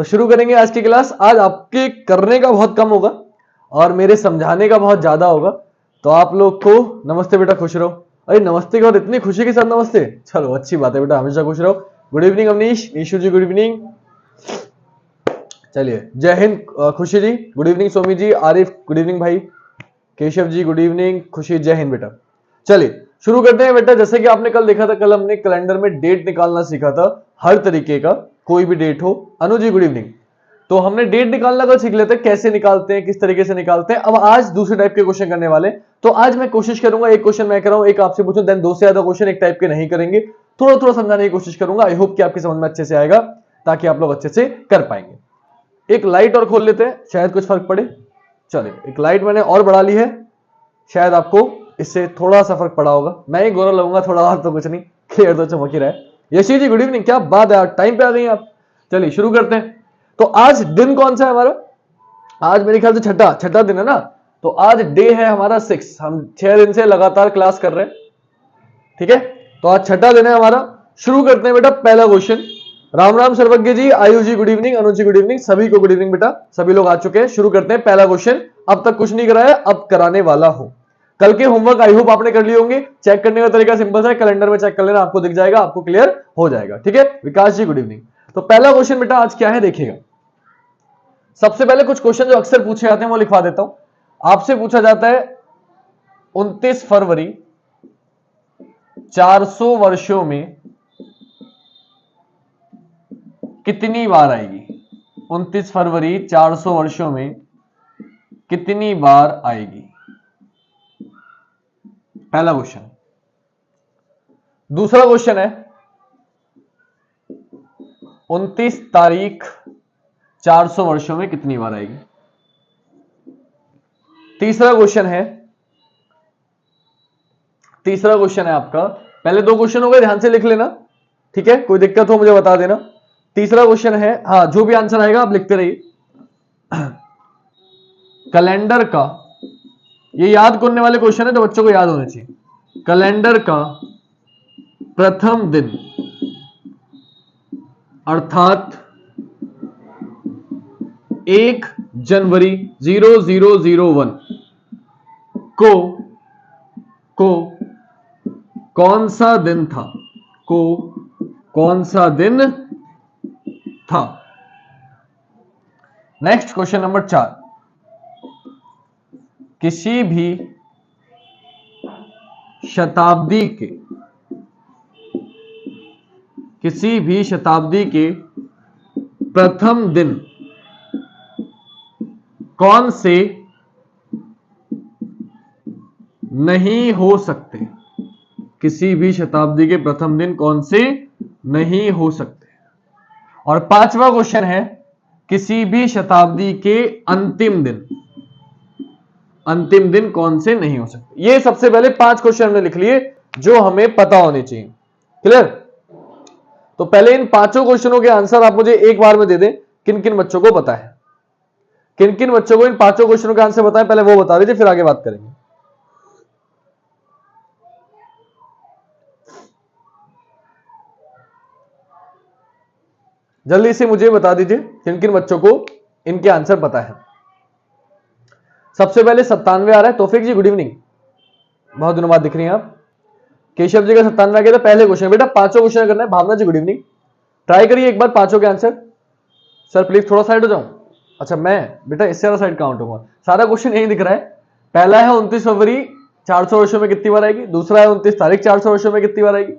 तो शुरू करेंगे आज की क्लास। आज आपके करने का बहुत कम होगा और मेरे समझाने का बहुत ज्यादा होगा। तो आप लोग को नमस्ते बेटा, खुश रहो। अरे नमस्ते के बाद इतनी खुशी के साथ नमस्ते, चलो अच्छी बात है बेटा, हमेशा खुश रहो। Good evening Awanish, Nishu ji good evening. चलिए जय हिंद खुशी जी गुड इवनिंग, सोमी जी, आरिफ गुड इवनिंग भाई, केशव जी गुड इवनिंग, खुशी जय हिंद बेटा। चलिए शुरू करते हैं बेटा। जैसे कि आपने कल देखा था, कल हमने कैलेंडर में डेट निकालना सीखा था, हर तरीके का, कोई भी डेट हो। Anu ji good evening. तो हमने डेट निकालना कल सीख लेते हैं, कैसे निकालते हैं, किस तरीके से निकालते हैं। अब आज दूसरे टाइप के क्वेश्चन करने वाले। तो आज मैं कोशिश करूंगा, एक क्वेश्चन मैं कराऊं, एक आपसे पूछूं, देन दो से ज्यादा क्वेश्चन एक टाइप के नहीं करेंगे, थोड़ा थोड़ा समझाने की कोशिश करूंगा। आई होप कि आपकी समझ में अच्छे से आएगा, ताकि आप लोग अच्छे से कर पाएंगे। एक लाइट और खोल लेते हैं, शायद कुछ फर्क पड़े। चलिए एक लाइट मैंने और बढ़ा ली है, शायद आपको इससे थोड़ा सा फर्क पड़ा होगा। मैं ही गोरा लगूंगा थोड़ा, और तो कुछ नहीं, क्लियर तो चमक ही रहा है। यशी जी गुड इवनिंग, क्या बात है, टाइम पे आ गई आप। चलिए शुरू करते हैं। तो आज दिन कौन सा है हमारा? आज मेरे ख्याल से छठा दिन है ना। तो आज डे है हमारा 6। हम 6 दिन से लगातार क्लास कर रहे हैं, ठीक है। तो आज छठा दिन है हमारा। शुरू करते हैं बेटा पहला क्वेश्चन। राम राम सर्वज्ञ जी, आयु जी गुड इवनिंग, अनुज जी गुड इवनिंग, सभी को गुड इवनिंग बेटा, सभी लोग आ चुके हैं। शुरू करते हैं पहला क्वेश्चन। अब तक कुछ नहीं कराया, अब कराने वाला हूं। कल के होमवर्क आई होप आपने कर लिए होंगे। चेक करने का तरीका सिंपल है, कैलेंडर में चेक कर लेना, आपको दिख जाएगा, आपको क्लियर हो जाएगा, ठीक है। विकास जी गुड इवनिंग। तो पहला क्वेश्चन बेटा आज क्या है देखिएगा। सबसे पहले कुछ क्वेश्चन जो अक्सर पूछे जाते हैं वो लिखवा देता हूं। आपसे पूछा जाता है 29 फरवरी 400 वर्षों में कितनी बार आएगी? 29 फरवरी 400 वर्षों में कितनी बार आएगी? पहला क्वेश्चन। दूसरा क्वेश्चन है 29 तारीख 400 वर्षों में कितनी बार आएगी? तीसरा क्वेश्चन है आपका, पहले दो क्वेश्चन हो गए, ध्यान से लिख लेना, ठीक है। कोई दिक्कत हो मुझे बता देना। तीसरा क्वेश्चन है, हाँ जो भी आंसर आएगा आप लिखते रहिए। कैलेंडर का, ये याद करने वाले क्वेश्चन है तो बच्चों को याद होने चाहिए। कैलेंडर का प्रथम दिन अर्थात 1 जनवरी 0001 को कौन सा दिन था? कौन सा दिन था? Next question number 4। किसी भी शताब्दी के प्रथम दिन कौन से नहीं हो सकते? किसी भी शताब्दी के प्रथम दिन कौन से नहीं हो सकते? और पांचवा क्वेश्चन है, किसी भी शताब्दी के अंतिम दिन कौन से नहीं हो सकते? ये सबसे पहले 5 क्वेश्चन हमने लिख लिए जो हमें पता होने चाहिए, क्लियर। तो पहले इन 5 क्वेश्चनों के आंसर आप मुझे एक बार में दे दें, किन किन बच्चों को पता है, किन किन बच्चों को इन 5 क्वेश्चनों के आंसर पता है, पहले वो बता दीजिए, फिर आगे बात करेंगे। जल्दी से मुझे बता दीजिए किन किन बच्चों को इनके आंसर पता है। सबसे पहले 97 आ रहा है, तौफीक जी गुड इवनिंग, बहुत दिनों बाद दिख रही हैं आप। केशव जी का 97 आ गया था। पहले क्वेश्चन बेटा 5 क्वेश्चन करना है। भावना जी गुड इवनिंग, ट्राई करिए एक बार 5 के आंसर। सर प्लीज थोड़ा साइड हो जाऊं। अच्छा मैं बेटा इससे ज्यादा साइड काउंट होगा, सारा क्वेश्चन यही दिख रहा है। पहला है 29 फरवरी 400 वर्षों में कितनी बार आएगी। दूसरा है 29 तारीख 400 वर्षों में कितनी बार आएगी।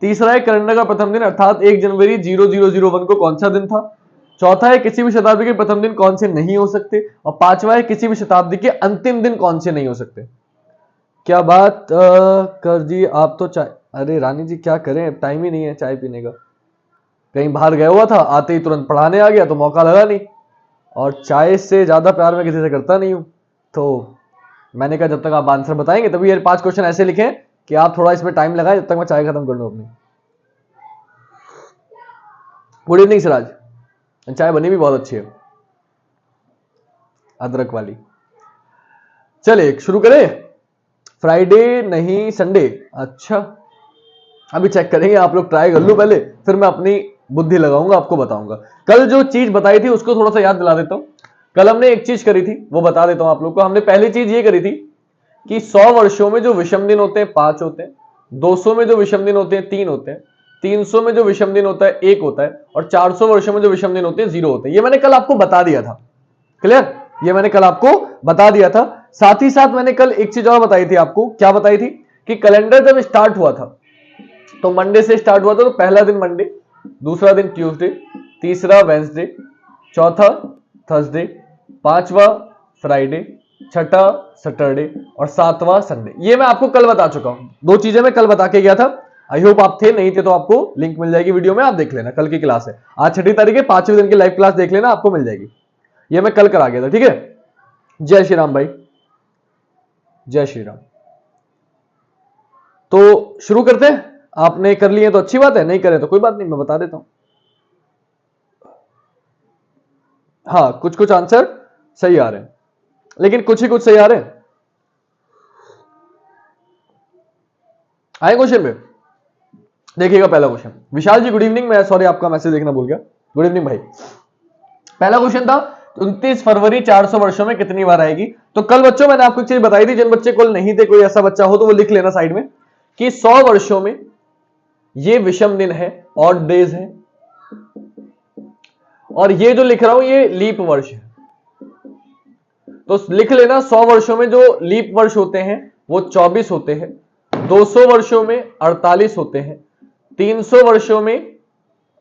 तीसरा है कैलेंडर का प्रथम दिन अर्थात 1 जनवरी 0001 को कौन सा दिन था। चौथा है किसी भी शताब्दी के प्रथम दिन कौन से नहीं हो सकते। और पांचवा है किसी भी शताब्दी के अंतिम दिन कौन से नहीं हो सकते। क्या बात कर जी आप तो चाय, अरे रानी जी क्या करें, टाइम ही नहीं है चाय पीने का, कहीं बाहर गया हुआ था, आते ही तुरंत पढ़ाने आ गया तो मौका लगा नहीं। और चाय से ज्यादा प्यार मैं किसी से करता नहीं हूं, तो मैंने कहा जब तक आप आंसर बताएंगे, तभी ये 5 क्वेश्चन ऐसे लिखे कि आप थोड़ा इसमें टाइम लगाए जब तक मैं चाय खत्म कर लूं अपनी। गुड इवनिंग सिराज, चाय बनी भी बहुत अच्छी है, अदरक वाली। चले शुरू करें। फ्राइडे नहीं संडे, अच्छा अभी चेक करेंगे, आप लोग ट्राई कर लो पहले, फिर मैं अपनी बुद्धि लगाऊंगा, आपको बताऊंगा। कल जो चीज बताई थी उसको थोड़ा सा याद दिला देता हूं। कल हमने एक चीज करी थी, वो बता देता हूं आप लोग को। हमने पहली चीज ये करी थी कि 100 वर्षों में जो विषम दिन होते हैं 5 होते हैं, 200 में जो विषम दिन होते हैं 3 होते हैं, 300 में जो विषम दिन होता है 1 होता है, और 400 वर्षों में जो विषम दिन होते हैं 0 होते हैं। ये मैंने कल आपको बता दिया था। क्लियर? ये मैंने कल आपको बता दिया था। साथ ही साथ मैंने कल एक चीज और बताई थी आपको। क्या बताई थी? कि कैलेंडर जब स्टार्ट हुआ था तो मंडे से स्टार्ट हुआ था, तो पहला दिन मंडे, दूसरा दिन ट्यूसडे, तीसरा वेंसडे, चौथा थर्सडे, पांचवा फ्राइडे, छठा सैटरडे और सातवां संडे। ये मैं आपको कल बता चुका हूं। 2 चीजें मैं कल बता के गया था। आई होप आप थे, नहीं थे तो आपको लिंक मिल जाएगी वीडियो में, आप देख लेना। कल की क्लास है, आज 6 तारीख है, 5वें दिन की लाइव क्लास देख लेना, आपको मिल जाएगी। ये मैं कल करा गया था। ठीक है? जय श्री राम भाई, जय श्री राम। तो शुरू करते हैं। आपने कर लिए तो अच्छी बात है, नहीं करे तो कोई बात नहीं, मैं बता देता हूं। हाँ, कुछ कुछ आंसर सही आ रहे हैं, लेकिन कुछ ही कुछ सही आ रहे हैं। आए क्वेश्चन पे? देखिएगा पहला क्वेश्चन। विशाल जी गुड इवनिंग। मैं सॉरी आपका मैसेज देखना भूल गया। गुड इवनिंग भाई। पहला क्वेश्चन था 29 फरवरी 400 वर्षों में कितनी बार आएगी? तो कल बच्चों मैंने आपको एक चीज बताई थी, जिन बच्चे कल नहीं थे, कोई ऐसा बच्चा हो तो वो लिख लेना साइड में, कि 100 वर्षों में ये विषम दिन है, ऑड डेज है, और ये जो लिख रहा हूं ये लीप वर्ष है। तो लिख लेना 100 वर्षों में जो लीप वर्ष होते हैं वो 24 होते हैं, 200 वर्षों में 48 होते हैं, 300 वर्षों में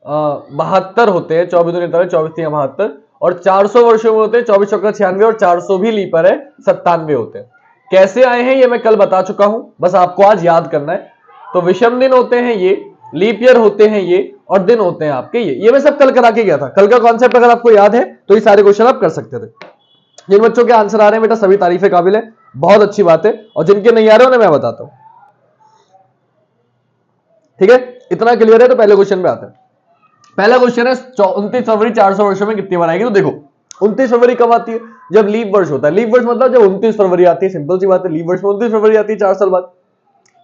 72 होते हैं, 24 दूनी 48, 24 3 72, और 400 वर्षों में होते हैं 24 चौका 96, और 400 भी लीपर है, 97 होते हैं। कैसे आए हैं ये मैं कल बता चुका हूं, बस आपको आज याद करना है। तो विषम दिन होते हैं ये, लीप ईयर होते हैं ये, और दिन होते हैं आपके ये मैं सब कल करा के गया था। कल का कॉन्सेप्ट अगर आपको याद है तो ये सारे क्वेश्चन आप कर सकते थे। जिन बच्चों के आंसर आ रहे हैं बेटा सभी तारीफे काबिल है, बहुत अच्छी बात है, और जिनके नहीं आ रहे उन्हें मैं बताता हूं। ठीक है? इतना क्लियर है? तो पहले क्वेश्चन पे आते हैं। पहला क्वेश्चन है 29 फरवरी 400 वर्षों में कितनी बार आएगी? तो देखो 29 फरवरी कब आती है? जब लीप वर्ष होता है। लीप वर्ष मतलब जब 29 फरवरी आती है, सिंपल सी बात है, लीप वर्ष में 29 फरवरी आती है 4 साल बाद।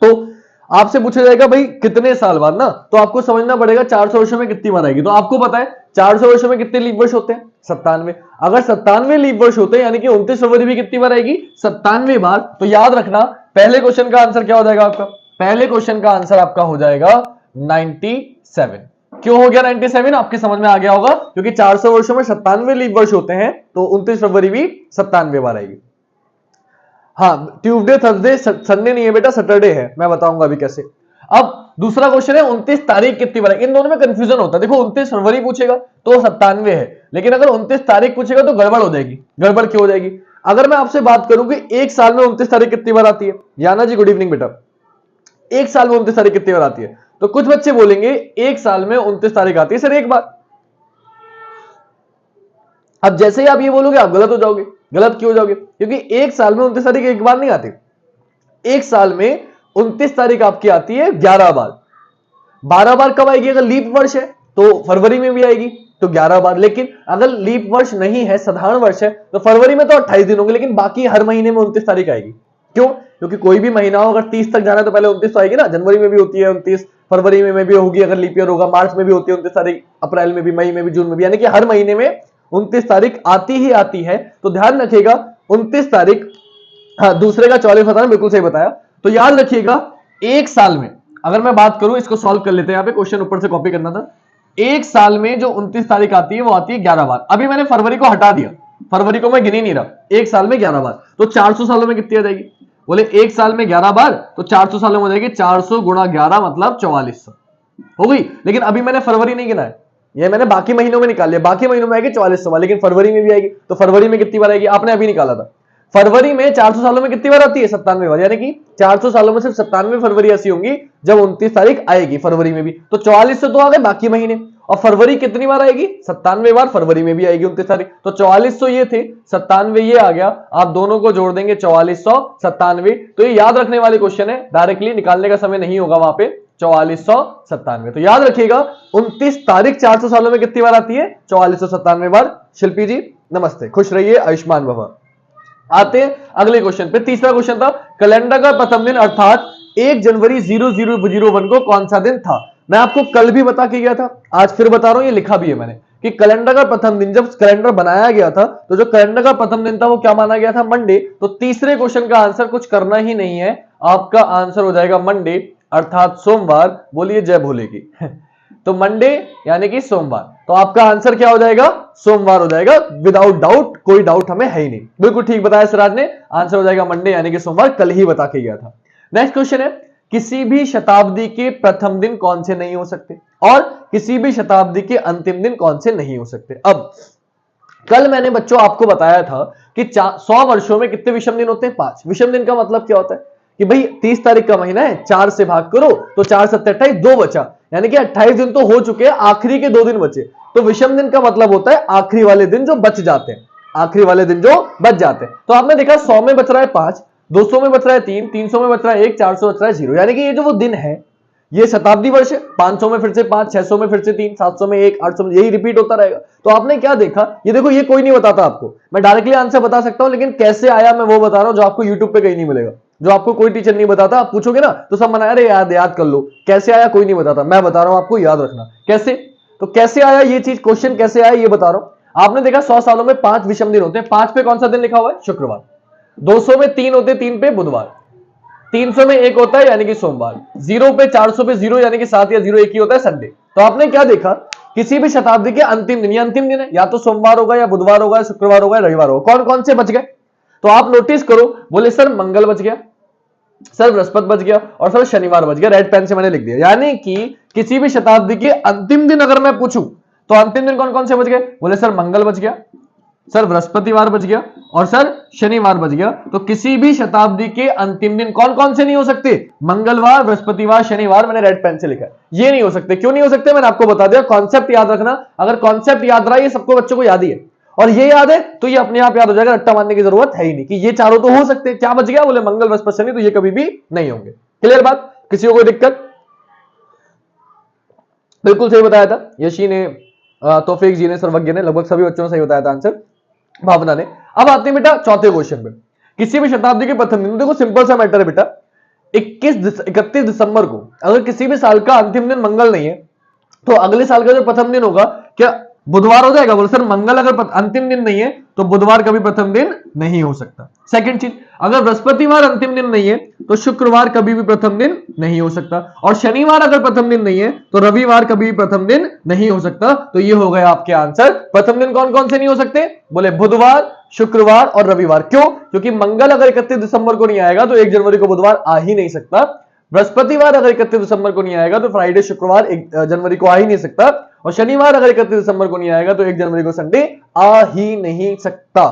तो आपसे पूछा जाएगा भाई कितने साल बाद ना, तो आपको समझना पड़ेगा 400 वर्षों में कितनी बार आएगी। तो आपको पता है 400 वर्षों में कितने लीप वर्ष होते हैं? 97। अगर 97 लीप वर्ष होते हैं यानी कि 29 फरवरी भी कितनी बार आएगी? 97 बार। तो याद रखना पहले क्वेश्चन का आंसर क्या हो जाएगा आपका? पहले क्वेश्चन का आंसर आपका हो जाएगा 97। क्यों हो गया 97? आपके समझ में आ गया होगा, क्योंकि 400 वर्षों में 97 लीप वर्ष होते हैं, तो 29 फरवरी भी 97 बार आएगी। हाँ, ट्यूसडे थर्सडे संडे नहीं है बेटा, सैटरडे है, मैं बताऊंगा अभी कैसे। अब दूसरा क्वेश्चन है 29 तारीख कितनी बार? इन दोनों में कंफ्यूजन होता है। देखो 29 फरवरी पूछेगा तो 97 है, लेकिन अगर 29 तारीख पूछेगा तो गड़बड़ हो जाएगी। गड़बड़ क्यों हो जाएगी? अगर मैं आपसे बात करूं कि एक साल में 29 तारीख कितनी बार आती है, याना जी गुड इवनिंग बेटा, एक साल में 29 तारीख कितनी बार आती है? तो कुछ बच्चे बोलेंगे एक साल में 29 तारीख आती है सर एक बार। अब जैसे ही आप ये बोलोगे आप गलत हो जाओगे। गलत क्यों हो जाओगे? क्योंकि एक साल में 29 तारीख एक बार नहीं आती। एक साल में 29 तारीख आपकी आती है 11 बार। 12 बार कब आएगी? अगर लीप वर्ष है तो फरवरी में भी आएगी, तो 11 बार। लेकिन अगर लीप वर्ष नहीं है, साधारण वर्ष है, तो फरवरी में तो 28 दिन होंगे, लेकिन बाकी हर महीने में 29 तारीख आएगी। क्यों? क्योंकि कोई भी महीना हो अगर 30 तक जाना है तो पहले 29 तो आएगी ना। जनवरी में भी होती है 29, फरवरी में भी होगी अगर लीप ईयर होगा, मार्च में भी होती है 29 तारीख, अप्रैल में भी, मई में भी, जून में भी, यानी कि हर महीने में 29 तारीख आती ही आती है। तो ध्यान रखिएगा 29 तारीख, हाँ दूसरे का 44 बताना, बिल्कुल सही बताया। तो याद रखिएगा एक साल में, अगर मैं बात करूं, इसको सॉल्व कर लेते हैं, यहाँ पे क्वेश्चन ऊपर से कॉपी करना था। एक साल में जो 29 तारीख आती है वो आती है 11 बार। अभी मैंने फरवरी को हटा दिया, फरवरी को मैं गिन ही नहीं रहा। एक साल में 11 बार, तो 400 सालों में कितनी आ जाएगी? बोले एक साल में 11 बार, तो 400 सालों में हो जाएगी 400 गुणा 11 मतलब 4400 हो गई। लेकिन अभी मैंने फरवरी नहीं गिना है, ये मैंने बाकी महीनों में निकाल लिया। बाकी महीनों में आएगी 4400 बार, लेकिन फरवरी में भी आएगी। तो फरवरी में कितनी बार आएगी? आपने अभी निकाला था। फरवरी में 400 सालों में कितनी बार आती है? 97 बार, यानी कि 400 सालों में सिर्फ 97 फरवरी ऐसी होंगी जब 29 तारीख आएगी फरवरी में भी। तो 4400 तो आ गए बाकी महीने, और फरवरी कितनी बार आएगी? 97 बार, फरवरी में भी आएगी 29 तारीख। तो 4400 ये थे, 97 ये आ गया, आप दोनों को जोड़ देंगे 4400 97। तो ये याद रखने वाले क्वेश्चन है, डायरेक्टली निकालने का समय नहीं होगा वहां पे। 4497, तो याद रखिएगा 29 तारीख 400 सालों में कितनी बार आती है? 4497 बार। शिल्पी जी नमस्ते, खुश रहिए, आयुष्मान भव। आते हैं अगले क्वेश्चन पे। तीसरा क्वेश्चन था कैलेंडर का प्रथम दिन अर्थात 1 जनवरी 0001 को कौन सा दिन था? मैं आपको कल भी बता के गया था, आज फिर बता रहा हूं, ये लिखा भी है मैंने कि कैलेंडर का प्रथम दिन, जब कैलेंडर बनाया गया था तो जो कैलेंडर का प्रथम दिन था वो क्या माना गया था? मंडे। तो तीसरे क्वेश्चन का आंसर कुछ करना ही नहीं है, आपका आंसर हो जाएगा मंडे अर्थात सोमवार। बोलिए जय भोले की। तो मंडे यानी कि सोमवार, तो आपका आंसर क्या हो जाएगा? सोमवार हो जाएगा, विदाउट डाउट, कोई डाउट हमें है ही नहीं। बिल्कुल ठीक बताया सिराज ने, आंसर हो जाएगा मंडे यानी कि सोमवार, कल ही बता के गया था। नेक्स्ट क्वेश्चन है, किसी भी शताब्दी के प्रथम दिन कौन से नहीं हो सकते और किसी भी शताब्दी के अंतिम दिन कौन से नहीं हो सकते? अब कल मैंने बच्चों आपको बताया था कि 100 वर्षों में कितने विषम दिन होते हैं? 5। विषम दिन का मतलब क्या होता है कि भाई 30 तारीख का महीना है, 4 से भाग करो तो 4 7 28, 2 बचा, यानी कि 28 दिन तो हो चुके हैं, आखिरी के 2 दिन बचे। तो विषम दिन का मतलब होता है आखिरी वाले दिन जो बच जाते हैं, आखिरी वाले दिन जो बच जाते हैं। तो आपने देखा 100 में बच रहा है 5, 200 में बच रहा है 3, 300 में बच रहा है 1, 400 बच रहा है 0, यानी कि ये जो वो दिन है ये शताब्दी वर्ष है। 500 में फिर से 5, 600 में फिर से 3, 700 में 1, 800 में, यही रिपीट होता रहेगा। तो आपने क्या देखा, ये देखो, ये कोई नहीं बताता आपको, मैं डायरेक्टली आंसर बता सकता हूं, लेकिन कैसे आया मैं वो बता रहा हूं जो आपको यूट्यूब पे कहीं नहीं मिलेगा, जो आपको कोई टीचर नहीं बताता। आप पूछोगे ना तो सब मना, अरे याद कर लो, कैसे आया कोई नहीं बताता, मैं बता रहा हूं आपको, याद रखना कैसे। तो कैसे आया ये चीज, क्वेश्चन कैसे आया ये बता रहा हूं। आपने देखा 100 सालों में 5 विषम दिन होते हैं, 5 पे कौन सा दिन लिखा हुआ है? शुक्रवार। 200 में 3 होते हैं, 3 पे बुधवार। 300 में 1 होता है यानी कि सोमवार। 0 पे 400 पे 0 यानी कि 7 या 0 1 ही होता है, संडे। तो आपने क्या देखा, किसी भी शताब्दी के अंतिम दिन, ये अंतिम दिन है, या तो सोमवार होगा या बुधवार होगा, शुक्रवार होगा, रविवार होगा। कौन कौन से बच गए? तो आप नोटिस करो, बोले सर मंगल बच गया, सर बृहस्पति बच गया और सर शनिवार बच गया। रेड पेन से मैंने लिख दिया, यानी कि किसी भी शताब्दी के अंतिम दिन अगर मैं पूछूं तो अंतिम दिन कौन कौन से बच गए? बोले सर मंगल बच गया, सर बृहस्पतिवार बच गया और सर शनिवार बच गया। तो किसी भी शताब्दी के अंतिम दिन कौन कौन से नहीं हो सकते? मंगलवार, बृहस्पतिवार, शनिवार। मैंने रेड पेन से लिखा है, ये नहीं हो सकते। क्यों नहीं हो सकते? मैंने आपको बता दिया, कॉन्सेप्ट याद रखना। अगर कॉन्सेप्ट याद रहा, ये सबको बच्चों को याद ही है, और ये याद है तो ये अपने आप याद हो जाएगा, रट्टा मारने की जरूरत है ही नहीं कि ये चारों तो हो सकते हैं। क्या बच गया? बोले मंगल, बृहस्पति, शनि, तो ये कभी भी नहीं होंगे। क्लियर बात? किसी को कोई दिक्कत? बिल्कुल सही बताया था यशी ने, तौफीक जी ने, सर्वज्ञ ने, लगभग सभी बच्चों ने सही बताया था आंसर, भावना ने। अब आते हैं बेटा चौथे क्वेश्चन पे, किसी भी शताब्दी के प्रथम दिन। देखो सिंपल सा मैटर है बेटा, 31 दिसंबर को अगर किसी भी साल का अंतिम दिन मंगल नहीं है तो अगले साल का जो प्रथम दिन होगा क्या बुधवार हो जाएगा? बोले सर मंगल अगर अंतिम दिन नहीं है तो बुधवार कभी प्रथम दिन नहीं हो सकता। सेकंड चीज, अगर बृहस्पतिवार अंतिम दिन नहीं है तो शुक्रवार कभी भी प्रथम दिन नहीं हो सकता, और शनिवार अगर प्रथम दिन नहीं है तो रविवार कभी भी प्रथम दिन नहीं हो सकता। तो ये हो गया आपके आंसर। प्रथम दिन कौन कौन से नहीं हो सकते? बोले बुधवार, शुक्रवार और रविवार। क्यों? क्योंकि मंगल अगर 31 दिसंबर को नहीं आएगा तो 1 जनवरी को बुधवार आ ही नहीं सकता। बृहस्पतिवार अगर 31 दिसंबर को नहीं आएगा तो फ्राइडे शुक्रवार 1 जनवरी को आ ही नहीं सकता, और शनिवार अगर 31 दिसंबर को नहीं आएगा तो 1 जनवरी को संडे आ ही नहीं सकता।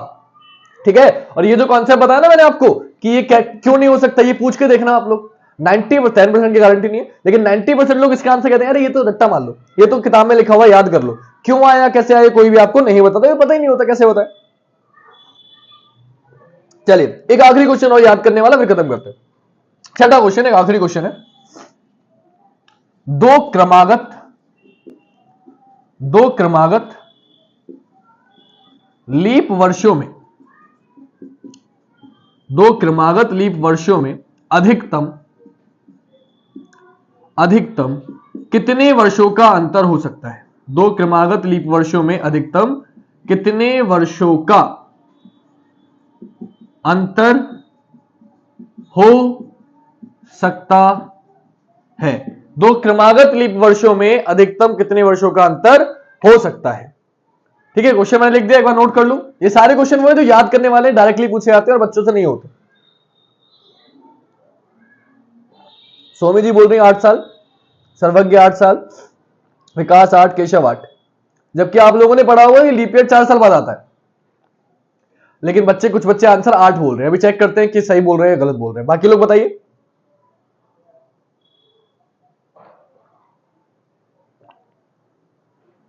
ठीक है? और ये जो कॉन्सेप्ट बताया ना मैंने आपको कि ये क्यों नहीं हो सकता, ये पूछ के देखना आप लोग। 10% की गारंटी नहीं है, लेकिन 90% लोग इसका आंसर कहते हैं अरे ये तो रट्टा मान लो, ये तो किताब में लिखा हुआ, याद कर लो। क्यों आया, कैसे आया, कोई भी आपको नहीं बताता, ये पता ही नहीं होता कैसे होता है। चलिए एक आखिरी क्वेश्चन और याद करने वाला, फिर खत्म करते हैं। छठा क्वेश्चन, एक आखिरी क्वेश्चन है। दो क्रमागत लीप वर्षों में, 2 क्रमागत लीप वर्षों में अधिकतम कितने वर्षों का अंतर हो सकता है? 2 क्रमागत लीप वर्षों में अधिकतम कितने वर्षों का अंतर हो सकता है? 2 क्रमागत लीप वर्षों में अधिकतम कितने वर्षों का अंतर हो सकता है? ठीक है, क्वेश्चन मैंने लिख दिया, एक बार नोट कर लूं। ये सारे क्वेश्चन वो है जो याद करने वाले, डायरेक्टली पूछे जाते हैं और बच्चों से नहीं होते। सोमी जी बोल रही 8 साल, सर्वज्ञ 8 साल, विकास 8, केशव 8, जबकि आप लोगों ने पढ़ा हुआ है लीप ईयर 4 साल बाद आता है, लेकिन कुछ बच्चे आंसर 8 बोल रहे हैं। अभी चेक करते हैं कि सही बोल रहे हैं या गलत बोल रहे हैं। बाकी लोग बताइए।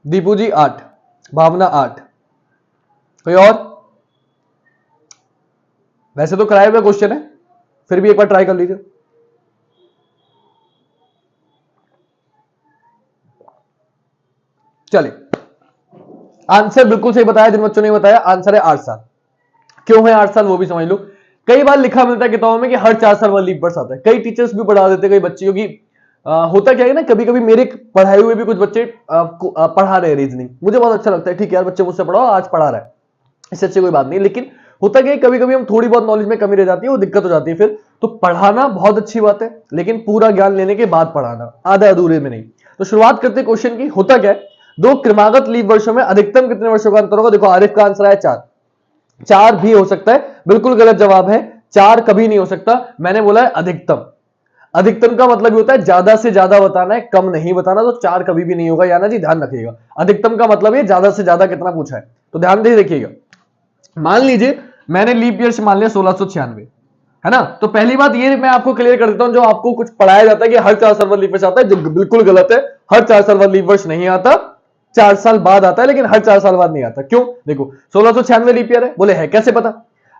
दीपू जी 8, भावना 8, कोई और? वैसे तो कराया हुआ क्वेश्चन है, फिर भी एक बार ट्राई कर लीजिए। चलिए, आंसर बिल्कुल सही बताया जिन बच्चों ने बताया, आंसर है 8 साल। क्यों है 8 साल वो भी समझ लो। कई बार लिखा मिलता है किताबों में कि हर 4 साल बाद लीप वर्ष आता है, कई टीचर्स भी पढ़ा देते हैं कई बच्चे, क्योंकि होता क्या है ना, कभी कभी मेरे पढ़ाए हुए भी कुछ बच्चे पढ़ा रहे हैं रीजनिंग, मुझे बहुत अच्छा लगता है, ठीक है यार बच्चे मुझसे पढ़ाओ, आज पढ़ा रहा है, इससे अच्छी कोई बात नहीं। लेकिन होता क्या है, कभी कभी हम थोड़ी बहुत नॉलेज में कमी रह जाती है, वो दिक्कत हो जाती है फिर। तो पढ़ाना बहुत अच्छी बात है, लेकिन पूरा ज्ञान लेने के बाद पढ़ाना, आधा अधूरे में नहीं। तो शुरुआत करते हैं क्वेश्चन की। होता क्या है, दो क्रमागत लीप वर्षों में अधिकतम कितने वर्षों का अंतर होगा? देखो आरिफ का आंसर है 4। 4 भी हो सकता है, बिल्कुल गलत जवाब है। 4 कभी नहीं हो सकता, मैंने बोला है अधिकतम। अधिकतम का मतलब होता है ज्यादा से ज्यादा बताना है, कम नहीं बताना। तो 4 कभी भी नहीं होगा, याना जी ध्यान रखिएगा। अधिकतम का मतलब है ज्यादा से ज्यादा कितना पूछा है, तो ध्यान दे रखिएगा। मान लीजिए मैंने लीप ईयर से मान लिया 1696, है ना। तो पहली बात ये मैं आपको क्लियर कर देता हूं, जो आपको कुछ पढ़ाया जाता है कि हर 4 साल बाद लीप वर्ष आता है, जो बिल्कुल गलत है। हर 4 साल बाद लीप वर्ष नहीं आता, 4 साल बाद आता है, लेकिन हर 4 साल बाद नहीं आता। क्यों? देखो 1696 लीप ईयर है, बोले है कैसे पता?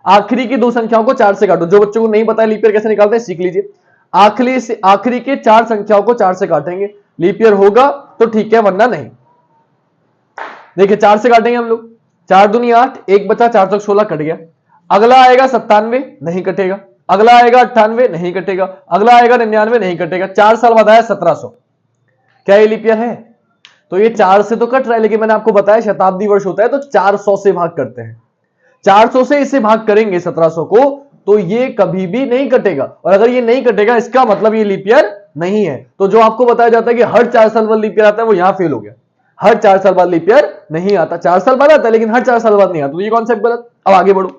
आखिरी की दो संख्याओं को 4 से काटो। जो बच्चों को नहीं पता है लीप ईयर कैसे निकालते हैं, सीख लीजिए। आखिरी के 4 संख्याओं को 4 से काटेंगे, लीप ईयर होगा तो ठीक है, वरना नहीं। देखिए 4 से काटेंगे हम लोग, 4 दूनी 8, 1 बचा, 4 तक 16 कट गया। अगला आएगा 97, नहीं कटेगा। अगला आएगा 98, नहीं कटेगा। अगला आएगा 99, नहीं कटेगा। 4 साल बाद आया 1700, क्या ये लीप ईयर है? तो ये 4 से तो कट रहा है, लेकिन मैंने आपको बताया शताब्दी वर्ष होता है तो 400 से भाग करते हैं। 400 से इसे भाग करेंगे 1700 को, तो ये कभी भी नहीं कटेगा। और अगर ये नहीं कटेगा, इसका मतलब ये लीप ईयर नहीं है। तो जो आपको बताया जाता है कि हर 4 साल बाद लीप ईयर आता है, वो यहां फेल हो गया। हर 4 साल बाद लीप ईयर नहीं आता, 4 साल बाद आता है लेकिन हर 4 साल बाद नहीं आता, तो ये कॉन्सेप्ट गलत। अब आगे बढ़ो।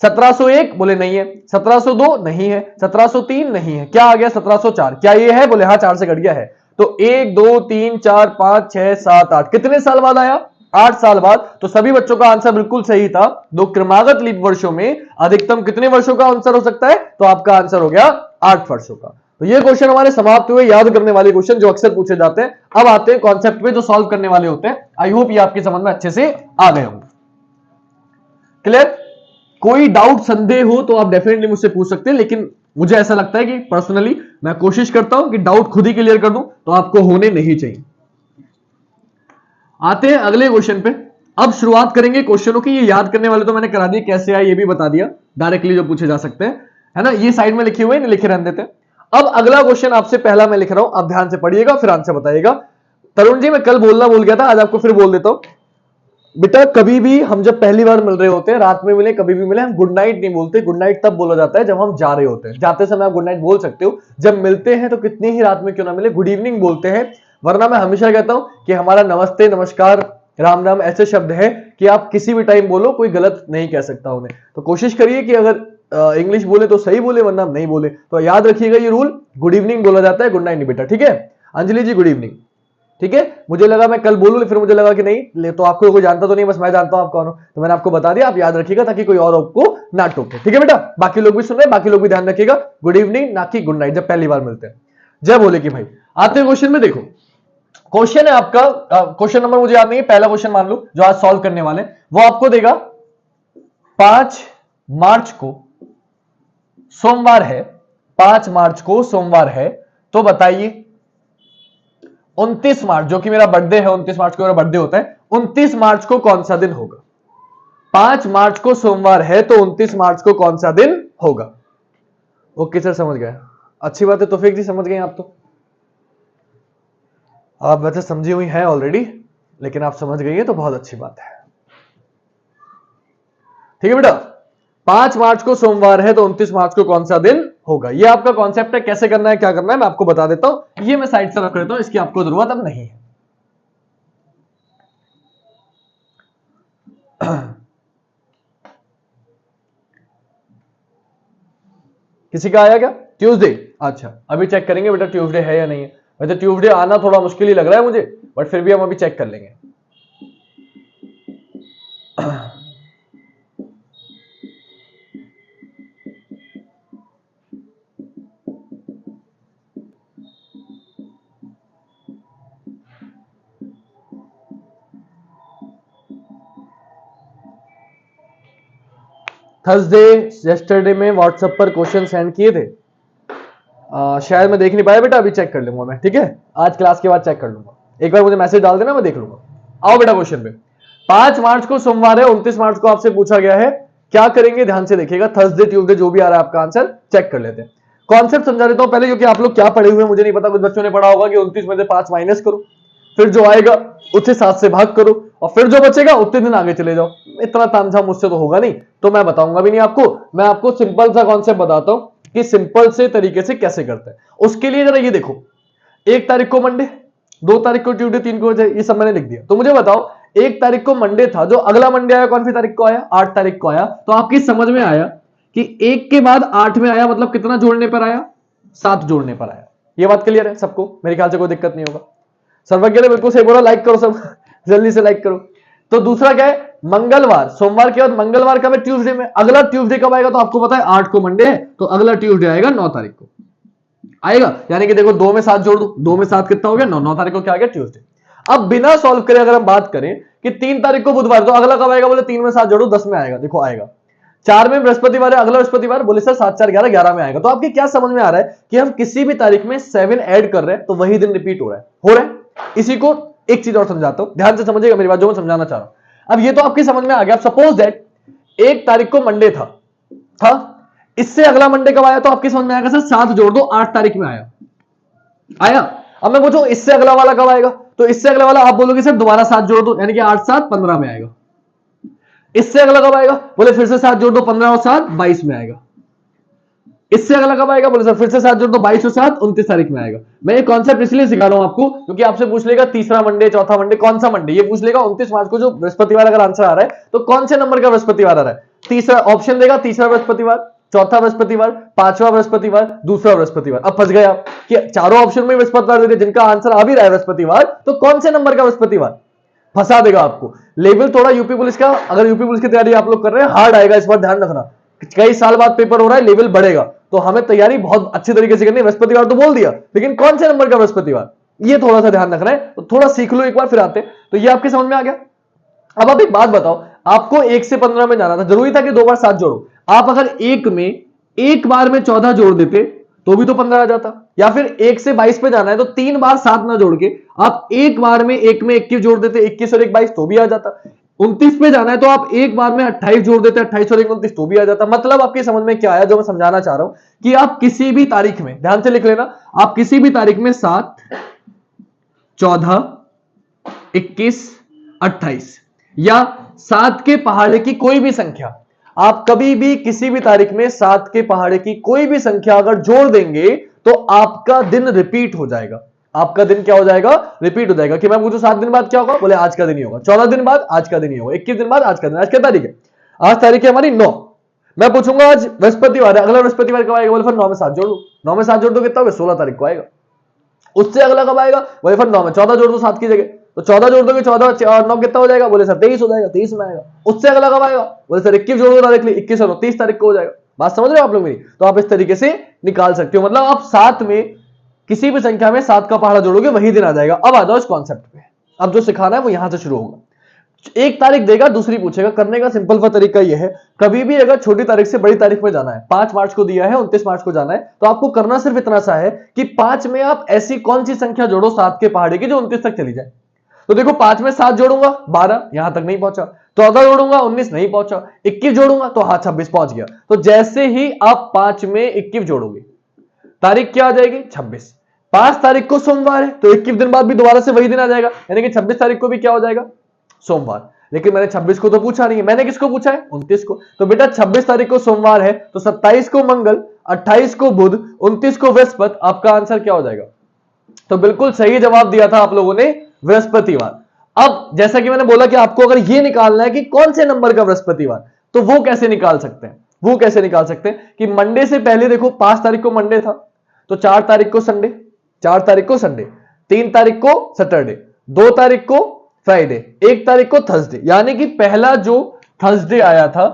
1701 बोले नहीं है, 1702 नहीं है, 1703 नहीं है, क्या आ गया? 1704, क्या ये है? बोले हाँ, 4 से कट गया है। तो 1 2 3 4 5 6 7 8, कितने साल बाद आया? 8 साल बाद। तो सभी बच्चों का आंसर बिल्कुल सही था। दो क्रमागत लीप वर्षों में अधिकतम कितने वर्षों का आंसर हो सकता है? तो आपका आंसर हो गया 8 वर्षों का। तो ये क्वेश्चन हमारे समाप्त हुए, याद करने वाले क्वेश्चन जो अक्सर पूछे जाते हैं। अब आते हैं कॉन्सेप्ट पे जो सॉल्व करने वाले होते हैं। आई होप ये आपकी समझ में अच्छे से आ गए होंगे। क्लियर? कोई डाउट संदेह हो तो आप डेफिनेटली मुझसे पूछ सकते हैं, लेकिन मुझे ऐसा लगता है कि पर्सनली मैं कोशिश करता हूं कि डाउट खुद ही क्लियर कर दूं, तो आपको होने नहीं चाहिए। आते हैं अगले क्वेश्चन पे। अब शुरुआत करेंगे क्वेश्चनों की। ये याद करने वाले तो मैंने करा दिए, कैसे आए ये भी बता दिया, डायरेक्टली जो पूछे जा सकते हैं, है ना। ये साइड में लिखे हुए नहीं लिखे रहने देते। अब अगला क्वेश्चन आपसे पहला मैं लिख रहा हूं, आप ध्यान से पढ़िएगा फिर आंसर बताइएगा। तरुण जी मैं कल बोलना भूल गया था, आज आपको फिर बोल देता हूं। बेटा कभी भी हम जब पहली बार मिल रहे होते हैं, रात में मिले कभी भी मिले, हम गुड नाइट नहीं बोलते। गुड नाइट तब बोला जाता है जब हम जा रहे होते हैं। जाते समय आप गुड नाइट बोल सकते हो, जब मिलते हैं तो कितनी ही रात में क्यों ना मिले गुड इवनिंग बोलते हैं। वरना मैं हमेशा कहता हूं कि हमारा नमस्ते, नमस्कार, राम राम ऐसे शब्द है कि आप किसी भी टाइम बोलो, कोई गलत नहीं कह सकता उन्हें। तो कोशिश करिए कि अगर इंग्लिश बोले तो सही बोले, वरना नहीं बोले। तो याद रखिएगा ये रूल, गुड इवनिंग बोला जाता है, गुड नाइट नहीं बेटा, ठीक है। अंजलि जी गुड इवनिंग, ठीक है। मुझे लगा मैं कल बोलूं, फिर मुझे लगा कि नहीं ले, तो आपको कोई जानता तो नहीं, बस मैं जानता हूं आप कौन हो, तो मैंने आपको बता दिया। आप याद रखिएगा ताकि कोई और आपको ना टोके, ठीक है बेटा। बाकी लोग भी सुन रहे हैं, बाकी लोग भी ध्यान रखिएगा, गुड इवनिंग ना कि गुड नाइट जब पहली बार मिलते हैं। जय बोले कि भाई। आते हैं क्वेश्चन में। देखो क्वेश्चन है आपका, क्वेश्चन नंबर मुझे याद नहीं है, पहला क्वेश्चन मान लो जो आज सॉल्व करने वाले, वो आपको देगा 5 मार्च को सोमवार है। 5 मार्च को सोमवार है, तो बताइए 29 मार्च जो कि मेरा बर्थडे है, 29 मार्च को मेरा बर्थडे होता है, 29 मार्च को कौन सा दिन होगा? 5 मार्च को सोमवार है तो 29 मार्च को कौन सा दिन होगा? ओके सर समझ गए, अच्छी बात है। तौफीक जी समझ गए आप? तो आप वैसे समझी हुई हैं ऑलरेडी, लेकिन आप समझ गई है तो बहुत अच्छी बात है, ठीक है बेटा। 5 मार्च को सोमवार है तो 29 मार्च को कौन सा दिन होगा? ये आपका कॉन्सेप्ट है। कैसे करना है, क्या करना है, मैं आपको बता देता हूं। ये मैं साइड से रख लेता हूं, इसकी आपको जरूरत अब नहीं है। किसी का आया क्या? ट्यूसडे, अच्छा अभी चेक करेंगे बेटा ट्यूसडे है या नहीं है। वैसे ट्यूसडे आना थोड़ा मुश्किल ही लग रहा है मुझे, बट फिर भी हम अभी चेक कर लेंगे। थर्सडे येस्टरडे में व्हाट्सएप पर क्वेश्चन सेंड किए थे, शायद मैं देख नहीं पाया बेटा, अभी चेक कर लूंगा मैं, ठीक है। आज क्लास के बाद चेक कर लूंगा, एक बार मुझे मैसेज डाल देना, मैं देख लूंगा। आओ बेटा क्वेश्चन पे। 5 मार्च को सोमवार है, 29 मार्च को आपसे पूछा गया है, क्या करेंगे ध्यान से देखिएगा। थर्सडे ट्यूसडे जो भी आ रहा है आपका आंसर चेक कर लेते हैं। कॉन्सेप्ट समझा देता हूं पहले, क्योंकि आप लोग क्या पढ़े हुए हैं मुझे नहीं पता, कुछ बच्चों ने पढ़ा होगा कि 29 में से 5 माइनस करो, फिर जो आएगा उससे 7 से भाग करो, और फिर जो बचेगा उतने दिन आगे चले जाओ। इतना तामझाम मुझसे तो होगा नहीं, तो मैं बताऊंगा भी नहीं आपको। मैं आपको सिंपल सा कॉन्सेप्ट बताता हूं कि सिंपल से तरीके से कैसे करते हैं। उसके लिए जरा ये देखो, 1 तारीख को मंडे, 2 तारीख को ट्यूसडे, 3 को ये सब मैंने लिख दिया। तो मुझे बताओ 1 तारीख को मंडे था, जो अगला मंडे आया कौन सी तारीख को आया? 8 तारीख को आया। तो आपकी समझ में आया कि 1 के बाद 8 में आया, मतलब कितना जोड़ने पर आया? 7 जोड़ने पर आया। ये बात क्लियर है सबको? मेरे ख्याल से कोई दिक्कत नहीं होगा। सर्वज्ञ ने बिल्कुल सही बोला, लाइक करो सब जल्दी से लाइक करो। तो दूसरा क्या है? मंगलवार, सोमवार के बाद मंगलवार कब है? ट्यूसडे में। अगला ट्यूसडे कब आएगा? तो आपको पता है 8 को मंडे है, तो अगला ट्यूसडे आएगा 9 तारीख को आएगा। यानी कि देखो 2 में 7 जोड़ दो, 2 में 7 कितना हो गया? 9। 9 तारीख को क्या आ गया? ट्यूसडे। अब बिना सॉल्व करे अगर हम बात करें कि 3 तारीख को बुधवार, तो अगला कब आएगा? बोले 3 में 7 जोड़ो 10 में आएगा। देखो आएगा। 4 में बृहस्पतिवार है, अगला बृहस्पतिवार, बोले सर 7 4 11 11 में आएगा। तो आपके क्या समझ में आ रहा है कि हम किसी भी तारीख में 7 ऐड कर रहे हैं तो वही दिन रिपीट हो रहा है। इसी को एक चीज और समझाता हूं, ध्यान से समझिएगा मेरी बात जो मैं समझाना चाह रहा हूं। अब ये तो आपकी समझ में आ गया। सपोज दैट 1 तारीख को मंडे था, इससे अगला मंडे कब आया? तो आपकी समझ में आएगा सर 7 जोड़ दो, 8 तारीख में आया। अब मैं पूछूं इससे अगला वाला कब आएगा? तो इससे अगला वाला आप बोलोगे सर दोबारा 7 जोड़ दो, यानी कि 8 7 15 में आएगा। इससे अगला कब आएगा? बोले फिर से 7 जोड़ दो, 15 और 7 22 में आएगा। इससे अगला कब आएगा? बोले सर फिर से 7 जोड़ दो, 22 और 7 29 तारीख में आएगा। मैं ये कॉन्सेप्ट इसलिए सिखा रहा हूं आपको क्योंकि आपसे पूछ लेगा तीसरा मंडे, चौथा मंडे, कौन सा मंडे, ये पूछ लेगा। 29 मार्च को जो बृहस्पतिवार अगर आंसर आ रहा है तो कौन से नंबर का बृहस्पतिवार आ रहा है? तीसरा ऑप्शन देगा, तीसरा बृहस्पतिवार, चौथा बृहस्पतिवार, पांचवा बृहस्पतिवार, दूसरा बृहस्पतिवार। अब फंस गए आप कि चारों ऑप्शन में बृहस्पतिवार दे दिए, जिनका आंसर आ भी रहा है बृहस्पतिवार, तो कौन से नंबर का बृहस्पतिवार? फंसा देगा आपको। लेवल थोड़ा यूपी पुलिस का, अगर यूपी पुलिस की तैयारी आप लोग कर रहे हैं, हार्ड आएगा, इस बार ध्यान रखना। कई साल बाद पेपर हो रहा है, लेवल बढ़ेगा, तो हमें तैयारी बहुत अच्छे तरीके से करनी है। बृहस्पतिवार तो बोल दिया, लेकिन कौन से नंबर का बृहस्पतिवार, ये थोड़ा सा ध्यान रखना है। तो थोड़ा सीख लो एक बार, फिर आते। तो ये आपके समझ में आ गया। अब आप एक बात बताओ, आपको 1 से 15 में जाना था, जरूरी था कि 2 बार 7 जोड़ो। आप अगर एक बार में 14 जोड़ देते तो भी तो 15 आ जाता, या फिर 1 से 22 पे जाना है तो 3 बार 7 ना जोड़ के आप एक बार में 1 में 21 जोड़ देते, 21 और 1 22, तो भी आ जाता। 29 पे जाना है तो आप एक बार में 28 जोड़ देते, 28 और 1 29, तो भी आ जाता। मतलब आपकी समझ में क्या आया जो मैं समझाना चाह रहा हूं कि आप किसी भी तारीख में, ध्यान से लिख लेना, आप किसी भी तारीख में 7 14 21 28 या 7 के पहाड़े की कोई भी संख्या, आप कभी भी किसी भी तारीख में 7 के पहाड़े की कोई भी संख्या अगर जोड़ देंगे तो आपका दिन रिपीट हो जाएगा। आपका दिन क्या हो जाएगा? रिपीट हो जाएगा। कि मैं पूछूं 7 दिन बाद क्या होगा? बोले आज का दिन ही होगा। 14 दिन बाद आज का दिन ही होगा। 21 दिन बाद आज का दिन। आज क्या तारीख है? आज तारीख है हमारी 9। मैं पूछूंगा आज बृहस्पतिवार है, अगला बृहस्पतिवार कब आएगा? बोले फिर 9 में 7 जोड़ दो। 9 में 7 जोड़ दो कितना होगा? 16 तारीख को आएगा। उससे अगला कब आएगा? बोले फिर 9 में 14 जोड़ दो 7 की जगह, तो 14 जोड़ दोगे, 14 और 9 कितना हो जाएगा? बोले सर 23 हो जाएगा, 23 में आएगा। उससे अगला कब आएगा? बोले सर 21 जोड़ दो डायरेक्टली, 21 और 30 तारीख को हो जाएगा। बात समझ रहे हो आप लोग मेरी? तो आप इस तरीके से निकाल सकते हो। मतलब आप 7 में किसी भी संख्या में 7 का पहाड़ा जोड़ोगे वही दिन आ जाएगा। अब आ जाओ इस कॉन्सेप्ट पे। अब जो सिखाना है वो यहां से शुरू होगा। 1 तारीख देगा, दूसरी पूछेगा। करने का सिंपल सा तरीका यह है, कभी भी अगर छोटी तारीख से बड़ी तारीख में जाना है, 5 मार्च को दिया है, 29 मार्च को जाना है, तो आपको करना सिर्फ इतना सा है कि 5 में आप ऐसी कौन सी संख्या जोड़ो 7 के पहाड़े की जो 29 तक चली जाए। तो देखो 5 में 7 जोड़ूंगा 12, यहां तक नहीं पहुंचा। 14 जोड़ूंगा 19 नहीं पहुंचा। 21 जोड़ूंगा तो हाँ 26 पहुंच गया। तो जैसे ही आप 5 में 21 जोड़ोगे, तारीख क्या आ जाएगी? 26। 5 तारीख को सोमवार है तो 21 दिन बाद भी दोबारा से वही दिन आ जाएगा, यानी कि 26 तारीख को भी क्या हो जाएगा? सोमवार। लेकिन मैंने 26 को तो पूछा नहीं है, मैंने किसको पूछा है? 29 को। तो बेटा 26 तारीख को सोमवार है तो 27 को मंगल, 28 को बुध, 29 को बृहस्पति। आपका आंसर क्या हो जाएगा? तो बिल्कुल सही जवाब दिया था आप लोगों ने, बृहस्पतिवार। अब जैसा कि मैंने बोला कि आपको अगर यह निकालना है कि कौन से नंबर का बृहस्पतिवार, तो वो कैसे निकाल सकते हैं? वो कैसे निकाल सकते हैं कि मंडे से पहले देखो 5 तारीख को मंडे था तो 4 तारीख को संडे, 4 तारीख को संडे, 3 तारीख को सैटरडे, 2 तारीख को फ्राइडे, 1 तारीख को थर्सडे। यानी कि पहला जो थर्सडे आया था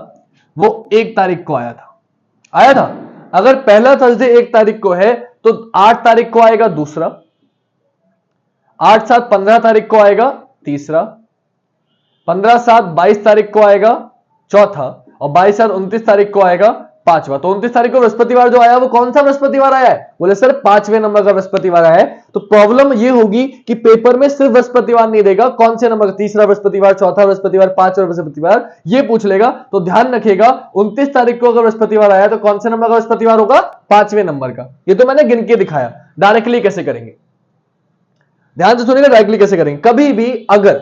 वो 1 तारीख को आया था। अगर पहला थर्सडे 1 तारीख को है तो 8 तारीख को आएगा दूसरा, 8 7 15 तारीख को आएगा तीसरा, 15 7 22 तारीख को आएगा चौथा, और 22 7 29 तारीख को आएगा 5वां। तो 29 तारीख को बृहस्पतिवार जो आया वो कौन सा बृहस्पतिवार आया है? बोले सर 5वें नंबर का बृहस्पतिवार आया है। तो प्रॉब्लम ये होगी कि पेपर में सिर्फ बृहस्पतिवार नहीं देगा, कौन से नंबर, तीसरा बृहस्पतिवार, चौथा बृहस्पतिवार, 5वां बृहस्पतिवार, ये पूछ लेगा। तो ध्यान रखिएगा 29 तारीख को अगर बृहस्पतिवार आया तो कौन से नंबर का बृहस्पतिवार होगा? 5वें नंबर का। ये तो मैंने गिन के दिखाया। डायरेक्टली कैसे करेंगे, ध्यान से सुनिएगा, डायरेक्टली कैसे करेंगे। कभी भी अगर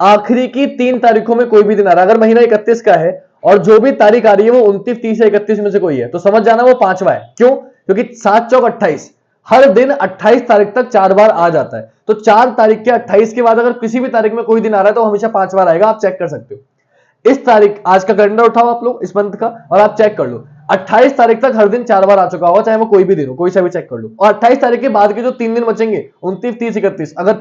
आखिरी की 3 तारीखों में कोई भी दिन आ रहा है, अगर महीना 31 का है और जो भी तारीख आ रही है वो 29, 30 या 31 में से कोई है, तो समझ जाना वो 5वां है। क्यों? क्योंकि 7 चौक 28, हर दिन 28 तारीख तक 4 बार आ जाता है। तो 4 तारीख के 28 के बाद अगर किसी भी तारीख में कोई दिन आ रहा है तो हमेशा 5 बार आएगा। आप चेक कर सकते हो। इस तारीख, आज का कैलेंडर उठाओ आप लोग इस मंथ का और आप चेक कर लो, 28 तारीख तक हर दिन 4 बार आ चुका होगा, चाहे वो कोई भी दिन हो, कोई सा भी चेक कर लो। और 28 तारीख के बाद के जो 3 दिन बचेंगे, 29, 30, 31, अगर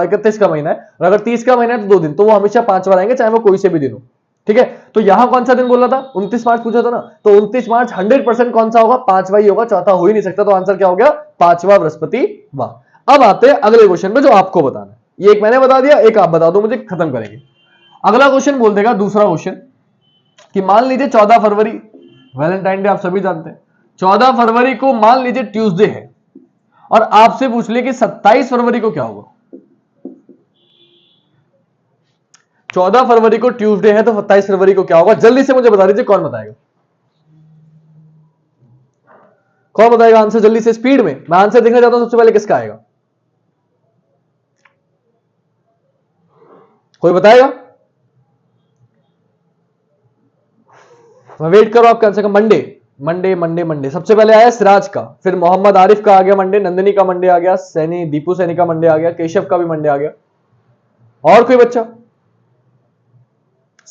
31 का महीना है और अगर 30 का महीना है तो 2 दिन, तो वो हमेशा 5 बार आएंगे, चाहे वो कोई से भी दिन हो। ठीक है, तो यहां कौन सा दिन बोला था? 29 मार्च पूछा था ना, तो 29 मार्च 100% कौन सा होगा? 5वां ही होगा, चौथा हो ही नहीं सकता। तो आंसर क्या हो गया? 5वां बृहस्पतिवार। अब आते हैं अगले क्वेश्चन पे जो आपको बताना है। ये एक मैंने बता दिया, एक आप बता दो मुझे, खत्म करेंगे। अगला क्वेश्चन बोल देगा, दूसरा क्वेश्चन, कि मान लीजिए 14 फरवरी, वैलेंटाइन डे आप सभी जानते हैं, 14 फरवरी को मान लीजिए ट्यूसडे है और आपसे पूछ ले कि 27 फरवरी को क्या होगा। 14 फरवरी को ट्यूसडे है तो 27 फरवरी को क्या होगा? जल्दी से मुझे बता दीजिए, कौन बताएगा? कौन बताएगा आंसर जल्दी से, स्पीड में। मैं आंसर देखना चाहता हूं सबसे पहले किसका आएगा। कोई बताएगा? मैं वेट करो आपका आंसर का। मंडे मंडे मंडे मंडे सबसे पहले आया सिराज का, फिर मोहम्मद आरिफ का आ गया मंडे, नंदिनी का मंडे आ गया, सैनी, दीपू सैनी का मंडे आ गया, केशव का भी मंडे आ गया। और कोई बच्चा?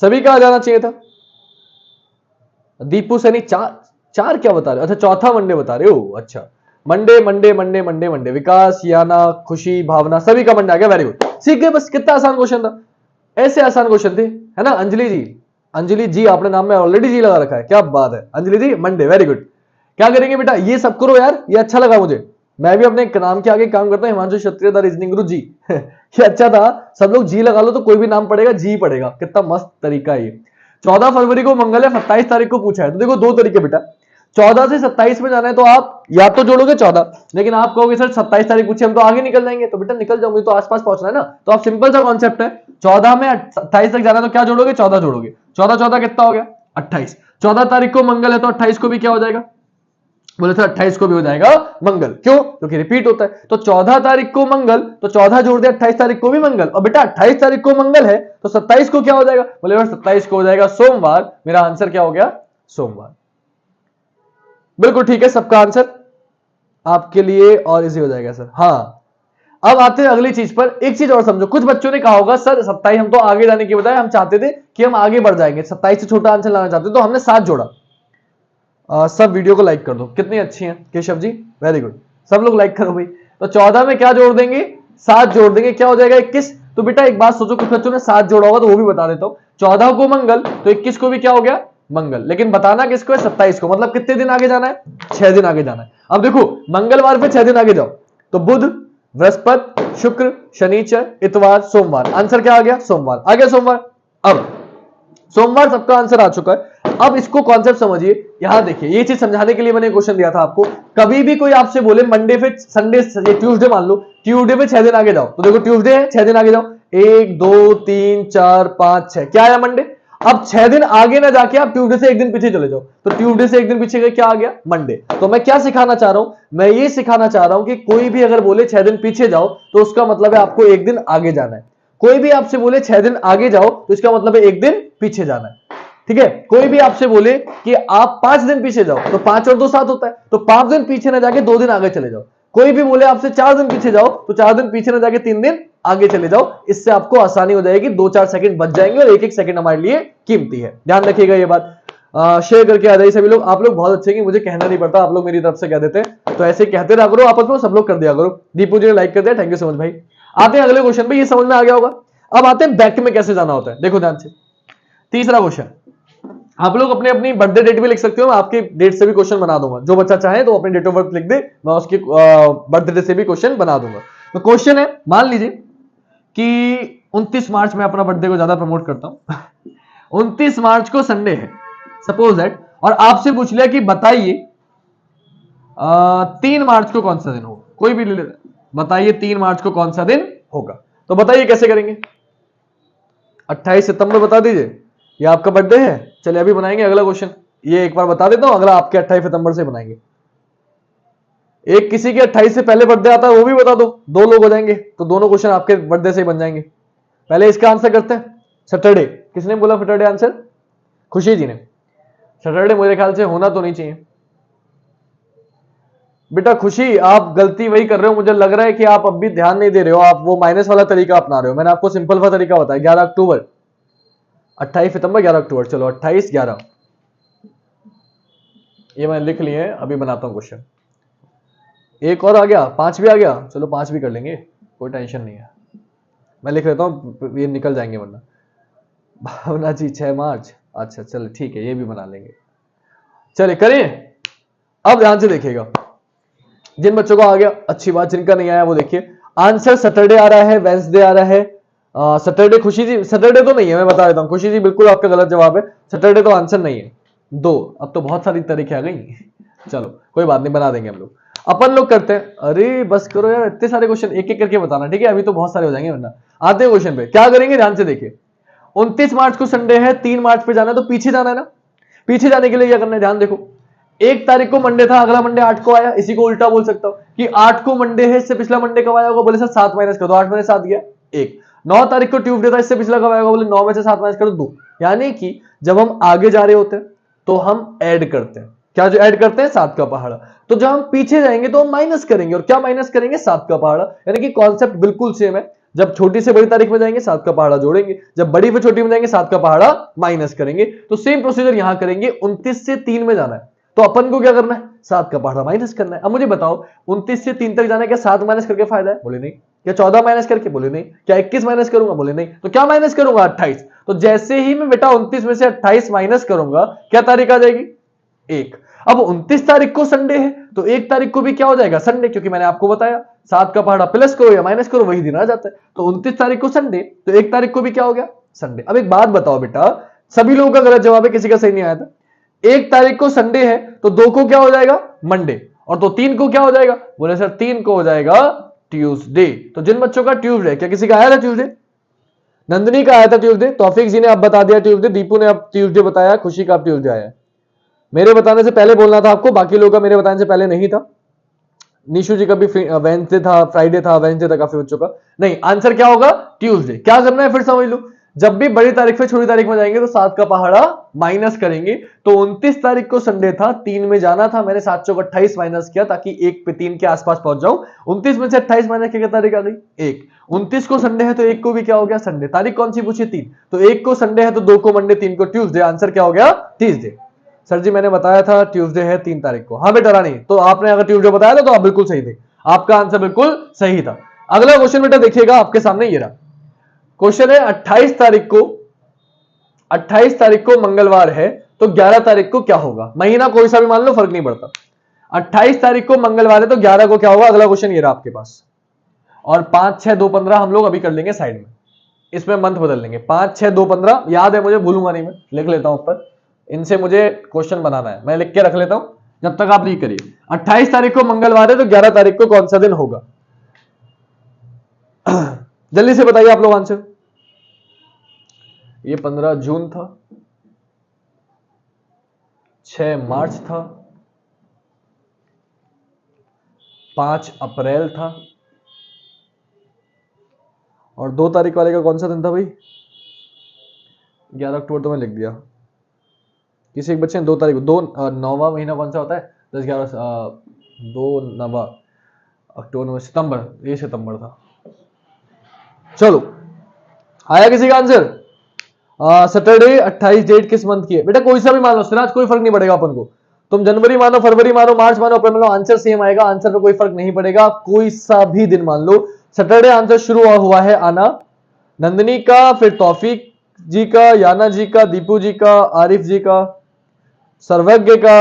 सभी का आ जाना चाहिए था। दीपू सैनी चार क्या बता रहे हो? अच्छा, चौथा मंडे बता रहे हो। अच्छा, Monday Monday Monday Monday Monday, Vikas, Yana, Khushi, Bhavna, सभी का मंडे आ गया। वेरी गुड, सीख गए। बस कितना आसान क्वेश्चन था, ऐसे आसान क्वेश्चन थे, है ना। अंजलि जी, अंजलि जी, आपने नाम में ऑलरेडी जी लगा रखा है, क्या बात है। अंजलि जी मंडे, वेरी गुड। क्या करेंगे बेटा? ये सब करो यार, ये अच्छा लगा मुझे। मैं भी अपने नाम के आगे काम करता हूं, हिमांशु क्षत्रिय द रीजनिंग गुरु जी। ये अच्छा था, सब लोग जी लगा लो तो कोई भी नाम पड़ेगा जी पड़ेगा। कितना मस्त तरीका है ये। 14 फरवरी को मंगल है, 27 तारीख को पूछा है, तो देखो 2 तरीके बेटा। 14 से 27 में जाना है तो आप या तो जोड़ोगे 14, लेकिन आप कहोगे सर 27 तारीख पूछे हम तो आगे निकल जाएंगे, तो बेटा निकल जाओ, मुझे तो आसपास पहुंचना है ना। तो आप सिंपल सा कॉन्सेप्ट है, 14 में 27 तक जाना है तो क्या जोड़ोगे? 14 जोड़ोगे। 14 14 कितना हो गया? 28। 14 तारीख को मंगल है तो 28 को भी क्या हो जाएगा? बोले सर 28 को भी हो जाएगा मंगल। क्यों? क्योंकि रिपीट होता है। तो 14 तारीख को मंगल, तो 14 जोड़ दिया, 28 तारीख को भी मंगल। और बेटा 28 तारीख को मंगल है तो 27 को क्या हो जाएगा? बोले 27 को हो जाएगा सोमवार। मेरा आंसर क्या हो गया? सोमवार। बिल्कुल ठीक है, सबका आंसर आपके लिए और इजी हो जाएगा सर। हाँ, अब आते हैं अगली चीज पर। एक चीज और समझो, कुछ बच्चों ने कहा होगा सर 27 हम तो आगे जाने की बजाय हम चाहते थे कि हम आगे बढ़ जाएंगे, 27 से छोटा आंसर लाना चाहते, तो हमने 7 जोड़ा। सब वीडियो को लाइक कर दो, कितनी अच्छी हैं केशव जी, वेरी गुड, सब लोग लाइक करो भाई। तो 14 में क्या जोड़ देंगे? 7 जोड़ देंगे, क्या हो जाएगा? 21। तो बेटा एक बात सोचो, कुछ बच्चों ने 7 जोड़ा होगा तो वो भी बता देता हूं। 14 को मंगल तो 21 को भी क्या हो गया? मंगल। लेकिन बताना किसको है? 27 को। मतलब कितने दिन आगे जाना है? 6 दिन आगे जाना है। अब देखो मंगलवार पे 6 दिन आगे जाओ तो बुध, बृहस्पति, शुक्र, शनिचर, इतवार, सोमवार। आंसर क्या आ गया? सोमवार आ गया। सोमवार, अब सोमवार सबका आंसर आ चुका है। अब इसको कॉन्सेप्ट समझिए। यहां देखिए, ये चीज समझाने के लिए मैंने क्वेश्चन दिया था आपको। कभी भी कोई आपसे बोले मंडे पे संडे, ट्यूसडे मान लो, ट्यूसडे पे 6 दिन आगे जाओ, तो देखो ट्यूसडे है, 6 दिन आगे जाओ, 1 2 3 4 5 6, क्या आया? मंडे। अब 6 दिन आगे ना जाके आप ट्यूसडे से 1 दिन पीछे चले जाओ, तो ट्यूसडे से 1 दिन पीछे गए, क्या आ गया? मंडे। तो मैं क्या सिखाना चाह रहा हूं? मैं ये सिखाना चाह रहा हूं कि कोई भी अगर बोले 6 दिन पीछे जाओ तो उसका मतलब है आपको 1 दिन आगे जाना है। कोई भी आपसे बोले 6 दिन आगे जाओ तो इसका मतलब है 1 दिन पीछे जाना है। ठीक है, कोई भी आपसे बोले कि आप 5 दिन पीछे जाओ तो 5 और 2 7 होता है, तो 5 दिन पीछे ना जाके 2 दिन आगे चले जाओ। कोई भी बोले आपसे 4 दिन पीछे जाओ तो 4 दिन पीछे ना जाके 3 दिन आगे चले जाओ। इससे आपको आसानी हो जाएगी, 2-4 सेकंड बच जाएंगे और एक एक सेकंड हमारे लिए कीमती है। ध्यान रखिएगा ये बात। शेयर करके आ जाइए सभी लोग। आप लोग बहुत अच्छे हैं, मुझे कहना नहीं पड़ता, आप लोग मेरी तरफ से कह देते हैं, तो ऐसे कहते रहा करो आपस में, सब लोग कर दिया करो। दीपू जी ने लाइक कर दिया, थैंक यू सो मच भाई। आते हैं अगले क्वेश्चन पे, ये समझ में आ गया होगा। अब आते हैं बैक में कैसे जाना होता है। देखो ध्यान से, तीसरा क्वेश्चन, आप लोग अपने अपनी बर्थडे डेट भी लिख सकते हो, मैं आपके डेट से भी क्वेश्चन बना दूंगा। जो बच्चा चाहे तो अपने डेट ऑफ बर्थ लिख दे, मैं उसके बर्थडे से भी क्वेश्चन बना दूंगा। तो क्वेश्चन है, मान लीजिए कि 29 मार्च में अपना बर्थडे को ज्यादा प्रमोट करता हूं 29 मार्च को संडे है, सपोज दैट, और आपसे पूछ लिया कि बताइए 3 मार्च को कौन सा दिन होगा, कोई भी ले लेते, बताइए 3 मार्च को कौन सा दिन होगा, तो बताइए कैसे करेंगे। 28 सितंबर बता दीजिए, ये आपका बर्थडे है। चलिए अभी बनाएंगे अगला क्वेश्चन, ये एक बार बता देता हूं, अगला आपके 28 सितंबर से बनाएंगे। एक किसी के 28 से पहले बर्थडे आता है वो भी बता दो, 2 लोग हो जाएंगे, तो दोनों क्वेश्चन आपके बर्थडे से ही बन जाएंगे। पहले इसका आंसर करते हैं, सैटरडे। किसने बोला सैटरडे आंसर? खुशी जी ने। सैटरडे मेरे ख्याल से होना तो नहीं चाहिए। बेटा खुशी, आप गलती वही कर रहे हो, मुझे लग रहा है कि आप अब भी ध्यान नहीं दे रहे हो, आप वो माइनस वाला तरीका अपना रहे हो। मैंने आपको सिंपल वाला तरीका बताया, 11 अक्टूबर, 28 सितंबर 11 अक्टूबर। चलो 28 11, ये मैं लिख लिए हैं, अभी बनाता हूं क्वेश्चन। एक और आ गया, 5 भी आ गया, चलो 5 भी कर लेंगे, कोई टेंशन नहीं है। मैं लिख लेता हूं, ये निकल जाएंगे वरना। भावना जी 6 मार्च, अच्छा चलो ठीक है, ये भी बना लेंगे। चलिए करें, अब ध्यान से देखिएगा, जिन बच्चों को आ गया अच्छी बात, जिनका नहीं आया वो देखिए। आंसर सैटरडे आ रहा है, वेंसडे आ रहा है, सैटरडे। खुशी जी सैटरडे तो नहीं है, मैं बता देता हूं। खुशी जी बिल्कुल आपका गलत जवाब है, सैटरडे तो आंसर नहीं है। 2, अब तो बहुत सारी तारीखें आ गई। चलो कोई बात नहीं, बना देंगे हम लोग। अपन लोग करते हैं, अरे बस करो यार, इतने सारे क्वेश्चन एक एक करके बताना, ठीक है? अभी तो बहुत सारे हो जाएंगे वरना। आते हैं क्वेश्चन पे, क्या करेंगे ध्यान से देखिए। 29 मार्च को संडे है, 3 मार्च पे जाना है, तो पीछे जाना है ना। पीछे जाने के लिए क्या करना है, ध्यान देखो। 1 तारीख को मंडे था, अगला मंडे 8 को आया, इसी को उल्टा बोल सकता हूं कि 8 को मंडे है, इससे पिछला मंडे कब आया होगा, बोले सर 7 माइनस कर दो, 8 में 7 गया 1। 9 तारीख को ट्यूसडे था, इससे पिछला कब आया होगा, बोले 9 में से 7 माइनस कर दो 2। यानी कि जब हम आगे जा रहे होते हैं तो हम ऐड करते हैं, क्या जो ऐड करते हैं 7 का पहाड़ा। तो जब हम पीछे जाएंगे तो हम माइनस करेंगे, और क्या माइनस करेंगे 7 का पहाड़ा। यानी कि कॉन्सेप्ट बिल्कुल सेम है। जब छोटी से बड़ी तारीख में जाएंगे 7 का पहाड़ा जोड़ेंगे, जब बड़ी से छोटी में जाएंगे 7 का पहाड़ा माइनस करेंगे। तो सेम प्रोसीजर यहां करेंगे, 29 से 3 में जाना है तो अपन को क्या करना है, 7 का पहाड़ा माइनस करना है। अब मुझे बताओ 29 से 3 तक जाना है, क्या 7 माइनस करके फायदा है? बोले नहीं। क्या 14 माइनस करके? बोले नहीं। क्या 21 माइनस करूंगा? बोले नहीं। तो क्या माइनस करूंगा? 28। तो जैसे ही मैं बेटा 29 में से 28 माइनस करूंगा, क्या तारीख आ जाएगी? 1। अब 29 तारीख को संडे है तो 1 तारीख को भी क्या हो जाएगा? संडे, क्योंकि मैंने आपको बताया 7 का पहाड़ा प्लस करो या माइनस करो वही दिन आ जाता है। तो 29 तारीख को संडे, तो 1 तारीख को भी क्या हो गया? संडे। अब एक बात बताओ बेटा, सभी लोगों का गलत जवाब है, किसी का सही नहीं आया था। 1 तारीख को संडे है तो 2 को क्या हो जाएगा? मंडे, और तो 3 को क्या हो जाएगा? बोले सर 3 को हो जाएगा ट्यूसडे। तो जिन बच्चों का ट्यूसडे, क्या किसी का आया था ट्यूसडे? नंदिनी का आया था ट्यूसडे, तौफीक जी ने अब बता दिया ट्यूसडे, दीपू ने अब ट्यूसडे बताया, खुशी का अब ट्यूसडे आया। मेरे बताने से पहले बोलना था आपको, बाकी लोगों का मेरे बताने से पहले नहीं था। निशु जी का भी वेंसडे था, फ्राइडे था, वेंसडे था काफी बच्चों का। नहीं, आंसर क्या होगा? ट्यूसडे। क्या करना है फिर समझ लो, जब भी बड़ी तारीख से छोटी तारीख में जाएंगे तो 7 का पहाड़ा माइनस करेंगे। तो 29 तारीख को संडे था, 3 में जाना था, मैंने 7 चौक 28 माइनस किया ताकि 1 पे 3 के आसपास पहुंच जाऊं। 29 में से 28 माइनस क्या तारीख आ गई? 1। 29 को संडे है तो 1 को भी क्या हो गया? संडे। तारीख कौन सी पूछी? 3। तो 1 को संडे है तो 2 को मंडे, 3 को ट्यूसडे। आंसर क्या हो गया? ट्यूसडे। सर जी मैंने बताया था ट्यूसडे है 3 तारीख को। हाँ बेटा रानी, तो आपने अगर ट्यूसडे बताया था तो आप बिल्कुल सही थे, आपका आंसर बिल्कुल सही था। अगला क्वेश्चन बेटा देखिएगा आपके सामने, ये रहा क्वेश्चन है 28 तारीख को, 28 तारीख को मंगलवार है तो 11 तारीख को क्या होगा? महीना कोई सा भी मान लो, फर्क नहीं पड़ता। 28 तारीख को मंगलवार है तो 11 को क्या होगा? अगला क्वेश्चन ये रहा आपके पास। और 5 6 2 15 हम लोग अभी कर लेंगे साइड में, इसमें मंथ बदल लेंगे। 5 6 2 15 याद है मुझे, भूलूंगा नहीं, मैं लिख लेता हूं ऊपर, इनसे मुझे क्वेश्चन बनाना है, मैं लिख के रख लेता हूं, जब तक आप नहीं करिए। 28 तारीख को मंगलवार है तो 11 तारीख को कौन सा दिन होगा? जल्दी से बताइए आप लोग आंसर। ये 15 जून था, 6 मार्च था, 5 अप्रैल था, और 2 तारीख वाले का कौन सा दिन था भाई? 11 अक्टूबर तो मैं लिख दिया। किसी एक बच्चे ने 2 तारीख को, 9वां महीना कौन सा होता है? 10 11 2 9 अक्टूबर, सितंबर, ये सितंबर था। चलो आया किसी का आंसर? सैटरडे 28 डेट किस मंथ की है? बेटा कोई सा भी मान लो सिराज, कोई फर्क नहीं पड़ेगा अपन को। तुम जनवरी मानो, फरवरी मानो, मार्च मानो, अप्रैल मानो, आंसर सेम आएगा, आंसर पे कोई फर्क नहीं पड़ेगा। कोई सा भी दिन मान लो, सैटरडे आंसर शुरू हुआ है आना। नंदिनी का, फिर तौफीक जी का, याना जी का, दीपू जी का, आरिफ जी का, सर्वज्ञ का,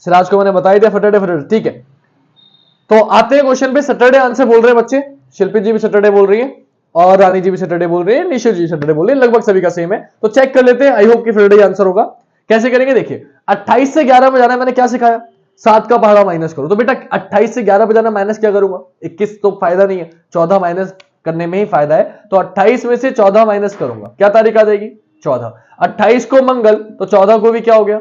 सिराज को मैंने बताई दिया सैटरडे। ठीक है, तो आते हैं क्वेश्चन पे। सैटरडे आंसर बोल रहे हैं बच्चे, शिल्पी जी भी सैटरडे बोल रही है, और रानी जी भी सैटरडे बोल रही है, निशु जी सैटरडे बोल रही है, लगभग सभी का सेम है। तो चेक कर लेते हैं, आई होप कि सैटरडे आंसर होगा। कैसे करेंगे देखिए, 28 से 11 में जाना है, मैंने क्या सिखाया, 7 का पहाड़ा माइनस करो। तो बेटा 28 से 11 पे जाना, माइनस क्या करूंगा, 21 तो फायदा नहीं है, 14 माइनस करने में ही फायदा है। तो 28 में से 14 माइनस करूंगा, क्या तारीख आ जाएगी, 14। 28 को मंगल, तो 14 को भी क्या हो गया,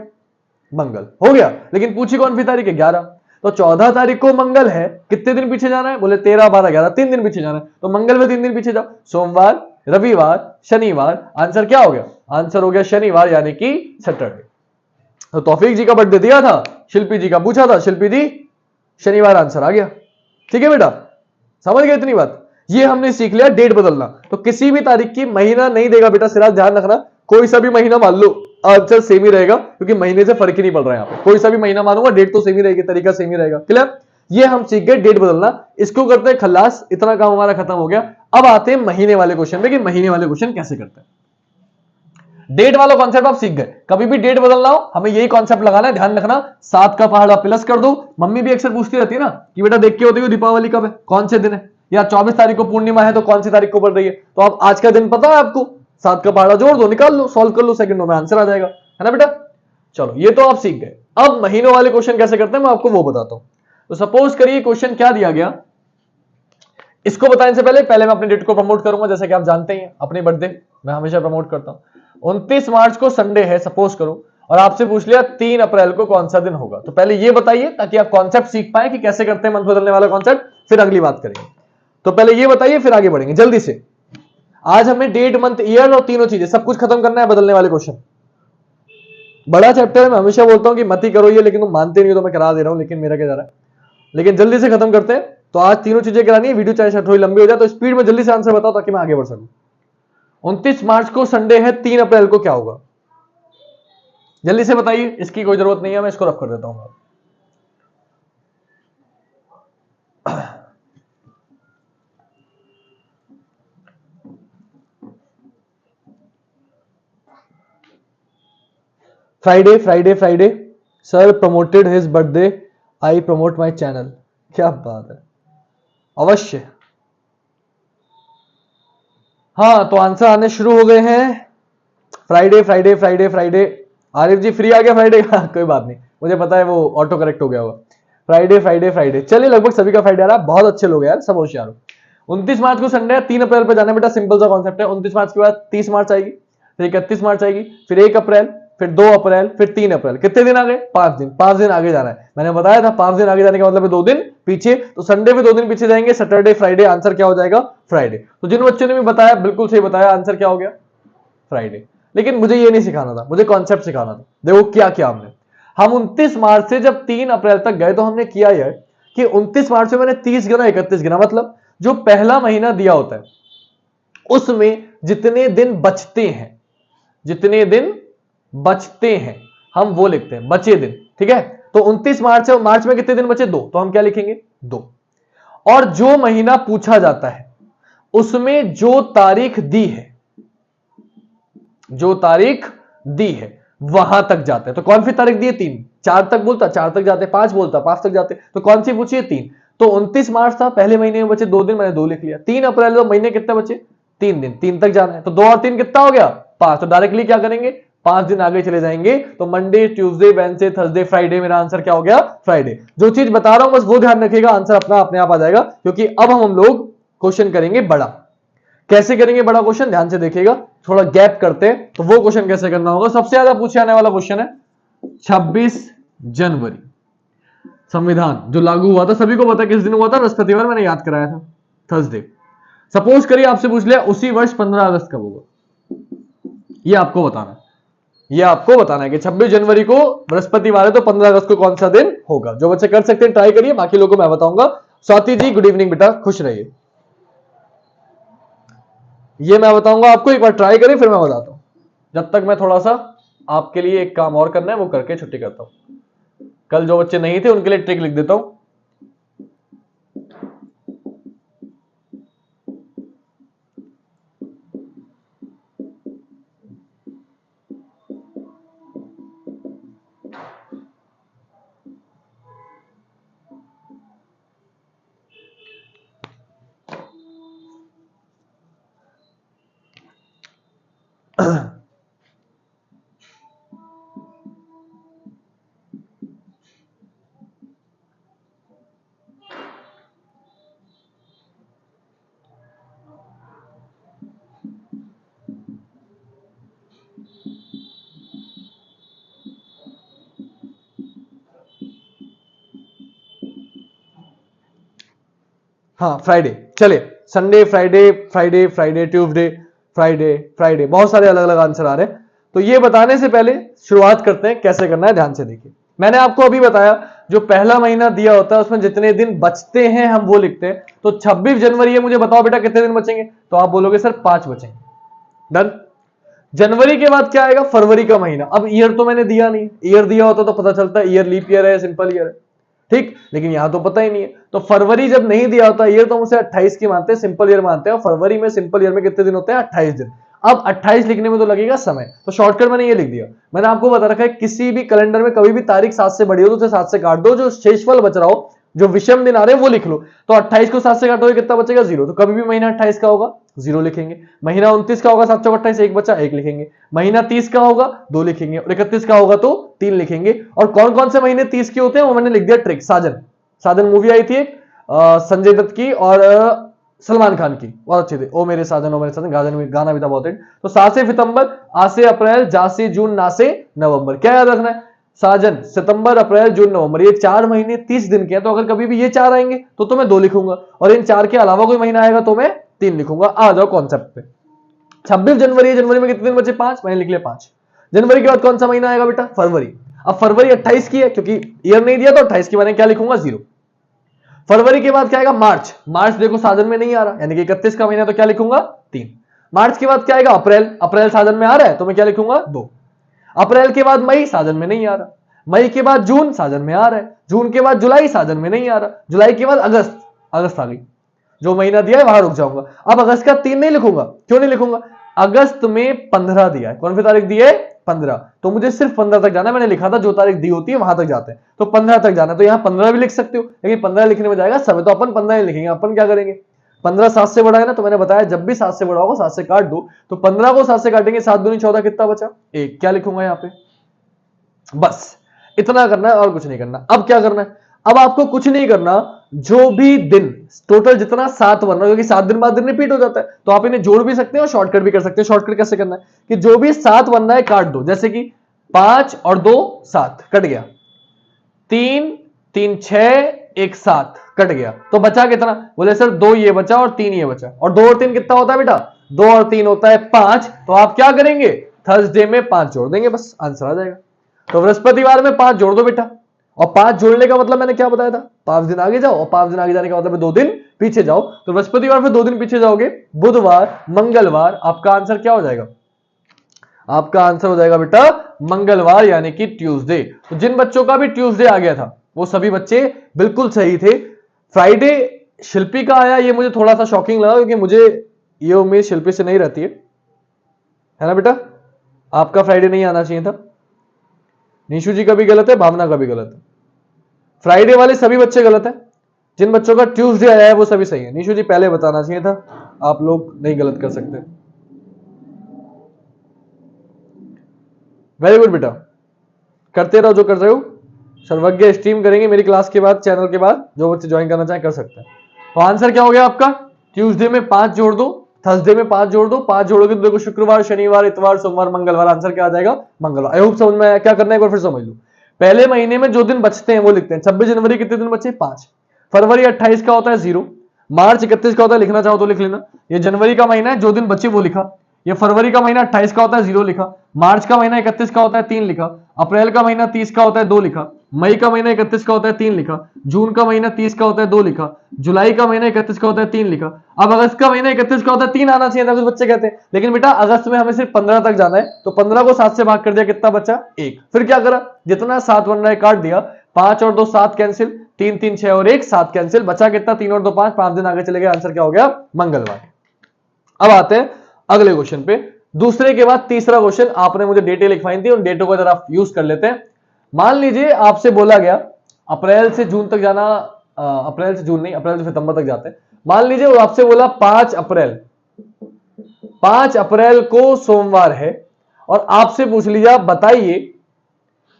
मंगल हो गया। लेकिन पूछी कौन सी तारीख है, 11। तो 14 तारीख को मंगल है, कितने दिन पीछे जाना है, बोले 13 12 11, 3 दिन पीछे जाना है। तो मंगल में 3 दिन पीछे जाओ, सोमवार रविवार शनिवार, आंसर क्या हो गया, आंसर हो गया शनिवार, यानी कि सैटरडे। तो तौफीक जी का बर्थडे दिया था, शिल्पी जी का पूछा था, शिल्पी जी शनिवार आंसर आ गया। ठीक है बेटा, समझ गए इतनी बात। ये हमने सीख लिया डेट बदलना। तो किसी भी तारीख की महीना नहीं देगा बेटा, सिर्फ ध्यान रखना, कोई सा भी महीना मान लो आंसर सेम ही रहेगा, क्योंकि महीने से फर्क ही नहीं पड़ रहा है यहाँ पे। कोई सा भी महीना मानूंगा, डेट तो सेम ही रहेगी, तरीका सेम ही रहेगा। क्लियर, ये हम सीख गए डेट बदलना। इसको करते हैं खल्लास, इतना काम हमारा खत्म हो गया। अब आते हैं महीने वाले क्वेश्चन में कि महीने वाले क्वेश्चन कैसे करते हैं। डेट वाला कॉन्सेप्ट आप सीख गए, कभी भी डेट बदलना हो हमें यही कॉन्सेप्ट लगाना है, ध्यान रखना। 7 का पहाड़ा प्लस कर दो। मम्मी भी अक्सर पूछती रहती है ना कि बेटा देख के होती हो दीपावली कब है, कौन से दिन है, या 24 तारीख को पूर्णिमा है तो कौन सी तारीख को पड़ रही है। तो आप आज का दिन पता है आपको, 7 का पहाड़ा जोड़ दो, निकाल लो, सॉल्व कर लो, सेकंडों में आंसर आ जाएगा, है ना बेटा। चलो ये तो आप सीख गए। अब महीनों वाले क्वेश्चन कैसे करते हैं मैं आपको वो बताता हूं। तो सपोज करिए क्वेश्चन क्या दिया गया, इसको बताने से पहले मैं अपनी डेट को प्रमोट करूंगा। जैसे कि आप जानते ही हैं अपनी बर्थडे मैं हमेशा प्रमोट करता हूं। 29 मार्च को संडे है सपोज करो, और आपसे पूछ लिया 3 अप्रैल को कौन सा दिन होगा। तो पहले ये बताइए ताकि आप कॉन्सेप्ट सीख पाए कि कैसे करते हैं मंथ बदलने वाला कॉन्सेप्ट, फिर अगली बात करेंगे। तो पहले ये बताइए फिर आगे बढ़ेंगे जल्दी से। आज हमें डेट मंथ ईयर और तीनों चीजें सब कुछ खत्म करना है, बदलने वाले क्वेश्चन। बड़ा चैप्टर है, मैं हमेशा बोलता हूं कि मत ही करो ये, लेकिन तुम मानते नहीं हो तो मैं करा दे रहा हूं, लेकिन मेरा क्या जा रहा है। लेकिन जल्दी से खत्म करते हैं। तो आज तीनों चीजें करानी है, वीडियो चाहे थोड़ी लंबी हो जाए तो स्पीड में जल्दी से आंसर बताओ ताकि मैं आगे बढ़ सकूं। 29 मार्च को संडे है, 3 अप्रैल को क्या होगा, जल्दी से बताइए। इसकी कोई जरूरत नहीं है, मैं इसको रख कर देता हूं। Friday Friday Friday, sir promoted his birthday, I promote my channel. क्या बात है, अवश्य। हाँ तो आंसर आने शुरू हो गए हैं। Friday Friday Friday Friday, Arif ji free आ गया फ्राइडे का कोई बात नहीं, मुझे पता है वो ऑटो करेक्ट हो गया होगा। फ्राइडे फ्राइडे फ्राइडे, चलिए लगभग सभी का फ्राइडे आ रहा है, बहुत अच्छे लोग यार, सब होशियार हो। 29 मार्च को संडे है, 3 अप्रैल पे जाना बेटा, सिंपल सा कॉन्सेप्ट है। 29 मार्च के बाद 30 मार्च आएगी, फिर 31 मार्च आएगी, फिर 1 अप्रैल, फिर 2 अप्रैल, फिर 3 अप्रैल। कितने दिन आ गए, 5 दिन। 5 दिन आगे जाना है, मैंने बताया था 5 दिन आगे जाने का मतलब है 2 दिन पीछे। तो संडे पे 2 दिन पीछे जाएंगे, सैटरडे फ्राइडे, आंसर क्या हो जाएगा, फ्राइडे। तो जिन बच्चों ने भी बताया बिल्कुल सही बताया, आंसर क्या हो गया, फ्राइडे। लेकिन मुझे ये नहीं सिखाना था, मुझे कॉन्सेप्ट सिखाना था। देखो क्या किया हमने, हम 29 मार्च से जब 3 अप्रैल तक गए तो हमने किया यह कि 29 मार्च से मैंने 30 गिना, 31 गिना, मतलब जो पहला महीना दिया होता है उसमें जितने दिन बचते हैं, जितने दिन बचते हैं हम वो लिखते हैं, बचे दिन। ठीक है, तो 29 मार्च है, मार्च में कितने दिन बचे, 2, तो हम क्या लिखेंगे, 2। और जो महीना पूछा जाता है उसमें जो तारीख दी है, जो तारीख दी है वहां तक जाते हैं। तो कौन सी तारीख दी है, 3। 4 तक बोलता, 4 तक जाते, 5 बोलता, 5 तक जाते। तो कौन सी पूछी है, 3। तो 29 मार्च था, पहले महीने में बचे 2 दिन, मैंने 2 लिख लिया। 3 अप्रैल तो महीने कितने बचे, 3 दिन, 3 तक जाना है। तो 2 और 3 कितना हो गया, 5। तो डायरेक्टली क्या करेंगे, 5 दिन आगे चले जाएंगे। तो Monday Tuesday Wednesday Thursday Friday, मेरा आंसर क्या हो गया, फ्राइडे। जो चीज बता रहा हूं बस वो ध्यान रखिएगा, आंसर अपना अपने आप आ जाएगा। क्योंकि अब हम लोग क्वेश्चन करेंगे बड़ा। कैसे करेंगे बड़ा क्वेश्चन, ध्यान से देखिएगा, थोड़ा गैप करते हैं। तो वो क्वेश्चन कैसे करना होगा, सबसे ज्यादा पूछे आने वाला क्वेश्चन है 26 जनवरी, संविधान जो लागू हुआ था, सभी को पता है किस दिन हुआ था, बृहस्पतिवार, मैंने याद कराया था, थर्सडे। सपोज करिए आपसे पूछ लिया उसी वर्ष 15 अगस्त कब होगा, ये आपको बताना है। ये आपको बताना है कि 26 जनवरी को बृहस्पतिवार है तो 15 अगस्त को कौन सा दिन होगा। जो बच्चे कर सकते हैं ट्राई करिए, बाकी लोगों को मैं बताऊंगा। स्वाति जी गुड इवनिंग बेटा, खुश रहिए। ये मैं बताऊंगा आपको, एक बार ट्राई करें फिर मैं बताता हूं। जब तक मैं थोड़ा सा आपके लिए एक काम और करना है वो करके छुट्टी करता हूं। कल जो बच्चे नहीं थे उनके लिए ट्रिक लिख देता हूं। हाँ फ्राइडे, चले Sunday, Friday, Friday, Friday, Tuesday, Friday, Friday, बहुत सारे अलग अलग आंसर आ रहे हैं। तो ये बताने से पहले शुरुआत करते हैं कैसे करना है, ध्यान से देखिए। मैंने आपको अभी बताया जो पहला महीना दिया होता है उसमें जितने दिन बचते हैं हम वो लिखते हैं। तो 26 जनवरी है, मुझे बताओ बेटा कितने दिन बचेंगे, तो आप बोलोगे सर 5 बचेंगे। डन। जनवरी के बाद क्या आएगा, फरवरी का महीना। अब ईयर तो मैंने दिया नहीं, ईयर दिया होता तो पता चलता ईयर लीप ईयर है, सिंपल ईयर है, ठीक, लेकिन यहां तो पता ही नहीं है। तो फरवरी जब नहीं दिया होता ईयर तो हम उसे 28 की मानते हैं, सिंपल ईयर मानते हैं। फरवरी में सिंपल ईयर में कितने दिन होते हैं, 28 दिन। अब 28 लिखने में तो लगेगा समय, तो शॉर्टकट मैंने ये लिख दिया। मैंने आपको बता रखा है किसी भी कैलेंडर में कभी भी तारीख 7 से बड़ी हो तो उसे 7 से काट दो, जो शेषफल बच रहा हो, जो विषम दिन आ रहे हैं वो लिख लो। तो 28 को 7 से काटोगे कितना बचेगा, 0। तो कभी भी महीना 28 का होगा 0 लिखेंगे। महीना 29 का होगा 7 चौक 28, 1 बचा 1 लिखेंगे। महीना 30 का होगा 2 लिखेंगे, और 31 का होगा तो 3 लिखेंगे। और कौन कौन से महीने 30 के होते हैं वो मैंने लिख दिया ट्रिक। साजन, साजन मूवी आई थी एक संजय दत्त की और सलमान खान की, बहुत अच्छी थी, ओ मेरे साजन ओ मेरे साजन, गाना भी था बहुत हिट। तो 7 से सितंबर, आ से अप्रैल, जा से जून, ना से नवंबर। क्या याद रखना है, साजन, सितंबर, अप्रैल, जून, नवंबर, ये 4 महीने 30 दिन के हैं। तो अगर कभी भी ये 4 आएंगे तो मैं 2 लिखूंगा, और इन 4 के अलावा कोई महीना आएगा तो मैं 3 लिखूंगा। आ जाओ कॉन्सेप्ट पे। 26 जनवरी है, जनवरी में कितने दिन बचे, 5, मैंने लिख लिया 5। जनवरी के बाद कौन सा महीना आएगा बेटा, फरवरी। अब फरवरी 28 की है, क्योंकि ईयर नहीं दिया तो 28 की मैंने क्या लिखूंगा, 0। फरवरी के बाद क्या आएगा, मार्च। मार्च देखो साधन में नहीं आ रहा, यानी कि 31 का महीना, तो क्या लिखूंगा, 3। मार्च के बाद क्या आएगा, अप्रैल। अप्रैल साधन में आ रहा है तो मैं क्या लिखूंगा, 2। अप्रैल के बाद मई, साधन में नहीं आ रहा। मई के बाद जून, साधन में आ रहा है। जून के बाद जुलाई, साधन में नहीं आ रहा। जुलाई के बाद अगस्त, अगस्त आ गई, जो महीना दिया है वहां रुक जाऊंगा। अब अगस्त का 3 नहीं लिखूंगा, क्यों नहीं लिखूंगा, अगस्त में 15 दिया है। कौन सी तारीख दी है, 15। तो मुझे सिर्फ 15 तक जाना है, मैंने लिखा था जो तारीख दी होती है वहां तक जाते हैं, तो 15 तक जाना। तो यहां 15 भी लिख सकते हो, लेकिन 15 लिखने में जाएगा समय, तो अपन 15 लिखेंगे। अपन क्या करेंगे, 15 7 से बड़ा है ना, तो मैंने बताया जब भी 7 से बड़ा होगा 7 से काट दो। तो 15 को 7 से काटेंगे, 7 दूनी 14, कितना बचा, 1। क्या लिखूंगा यहां पे, बस इतना करना है और कुछ नहीं करना। अब क्या करना है, अब आपको कुछ नहीं करना, जो भी दिन टोटल जितना 7 बनना, क्योंकि 7 दिन बाद दिन रिपीट हो जाता है, तो आप इन्हें जोड़ भी सकते हैं और शॉर्टकट भी कर सकते हैं। शॉर्टकट कैसे करना है कि जो भी 7 बनना है काट दो, जैसे कि 5 और 2 7, कट गया। 3 3 6 1 7, कट गया। तो बचा कितना, बोले सर 2 ये बचा और 3 ये बचा, और 2 और 3 कितना होता है बेटा, 2 और 3 होता है 5। तो आप क्या करेंगे, थर्सडे में 5 जोड़ देंगे, बस आंसर आ जाएगा। तो बृहस्पतिवार में 5 जोड़ दो बेटा, और 5 जोड़ने का मतलब मैंने क्या बताया था, 5 दिन आगे जाओ, और 5 दिन आगे जाने का मतलब है 2 दिन पीछे जाओ। तो बृहस्पतिवार फिर 2 दिन पीछे जाओगे, बुधवार, मंगलवार, आपका आंसर क्या हो जाएगा, आपका आंसर हो जाएगा बेटा मंगलवार, यानी कि ट्यूसडे। तो जिन बच्चों का भी ट्यूसडे आ गया था वो सभी बच्चे बिल्कुल सही थे। फ्राइडे शिल्पी का आया, ये मुझे थोड़ा सा शॉकिंग लगा, क्योंकि मुझे ये उम्मीद शिल्पी से नहीं रहती है ना बेटा, आपका फ्राइडे नहीं आना चाहिए था। निशु जी का भी गलत है, भावना का भी गलत है। फ्राइडे वाले सभी बच्चे गलत हैं, जिन बच्चों का ट्यूसडे आया है वो सभी सही है। निशु जी पहले बताना चाहिए था, आप लोग नहीं गलत कर सकते। वेरी गुड बेटा, करते रहो जो कर रहे हो। सर्वज्ञ स्ट्रीम करेंगे मेरी क्लास के बाद, चैनल के बाद, जो बच्चे ज्वाइन करना चाहें कर सकते हैं। तो आंसर क्या हो गया आपका, ट्यूसडे में 5 जोड़ दो, थर्सडे में 5 जोड़ दो, 5 जोड़ोगे तो देखो शुक्रवार, शनिवार, इतवार, सोमवार, मंगलवार, आंसर क्या आ जाएगा, मंगलवार। आई होप समझ में आया। क्या करना है एक बार फिर समझ लो। पहले महीने में जो दिन बचते हैं वो लिखते हैं। 26 जनवरी कितने दिन बचे, 5। फरवरी 28 का होता है 0। मार्च 31 का होता है, लिखना चाहो तो लिख लेना। ये जनवरी का महीना है, जो दिन बचे वो लिखा। ये फरवरी का महीना 28 का होता है, 0 लिखा। मार्च का महीना 31 का होता है, 3 लिखा। अप्रैल का महीना 30 का होता है, 2 लिखा। मई का महीना 31 का होता है, 3 लिखा। जून का महीना 30 का होता है, 2 लिखा। जुलाई का महीना 31 का होता है, 3 लिखा। अब अगस्त का महीना 31 का होता है, 3 आना चाहिए था, कुछ बच्चे कहते हैं, लेकिन बेटा अगस्त में हमें सिर्फ 15 तक जाना है, तो 15 को 7 से भाग कर दिया, कितना बचा, 1। फिर क्या करा, जितना 7 बन रहा है काट दिया, 5 और 2 7 कैंसिल, 3 3 6 और 1 7 कैंसिल, बचा कितना, 3 और 2 5, 5 दिन आगे चले गए, आंसर क्या हो गया, मंगलवार। अब आते हैं अगले क्वेश्चन पे। दूसरे के बाद तीसरा क्वेश्चन, आपने मुझे डेटें लिखवाई थी, उन डेटों को जरा यूज कर लेते हैं। मान लीजिए आपसे बोला गया अप्रैल से जून तक जाना, अप्रैल से जून नहीं, अप्रैल से सितंबर तक जाते हैं। मान लीजिए आपसे बोला 5 अप्रैल, 5 अप्रैल को सोमवार है, और आपसे पूछ लिया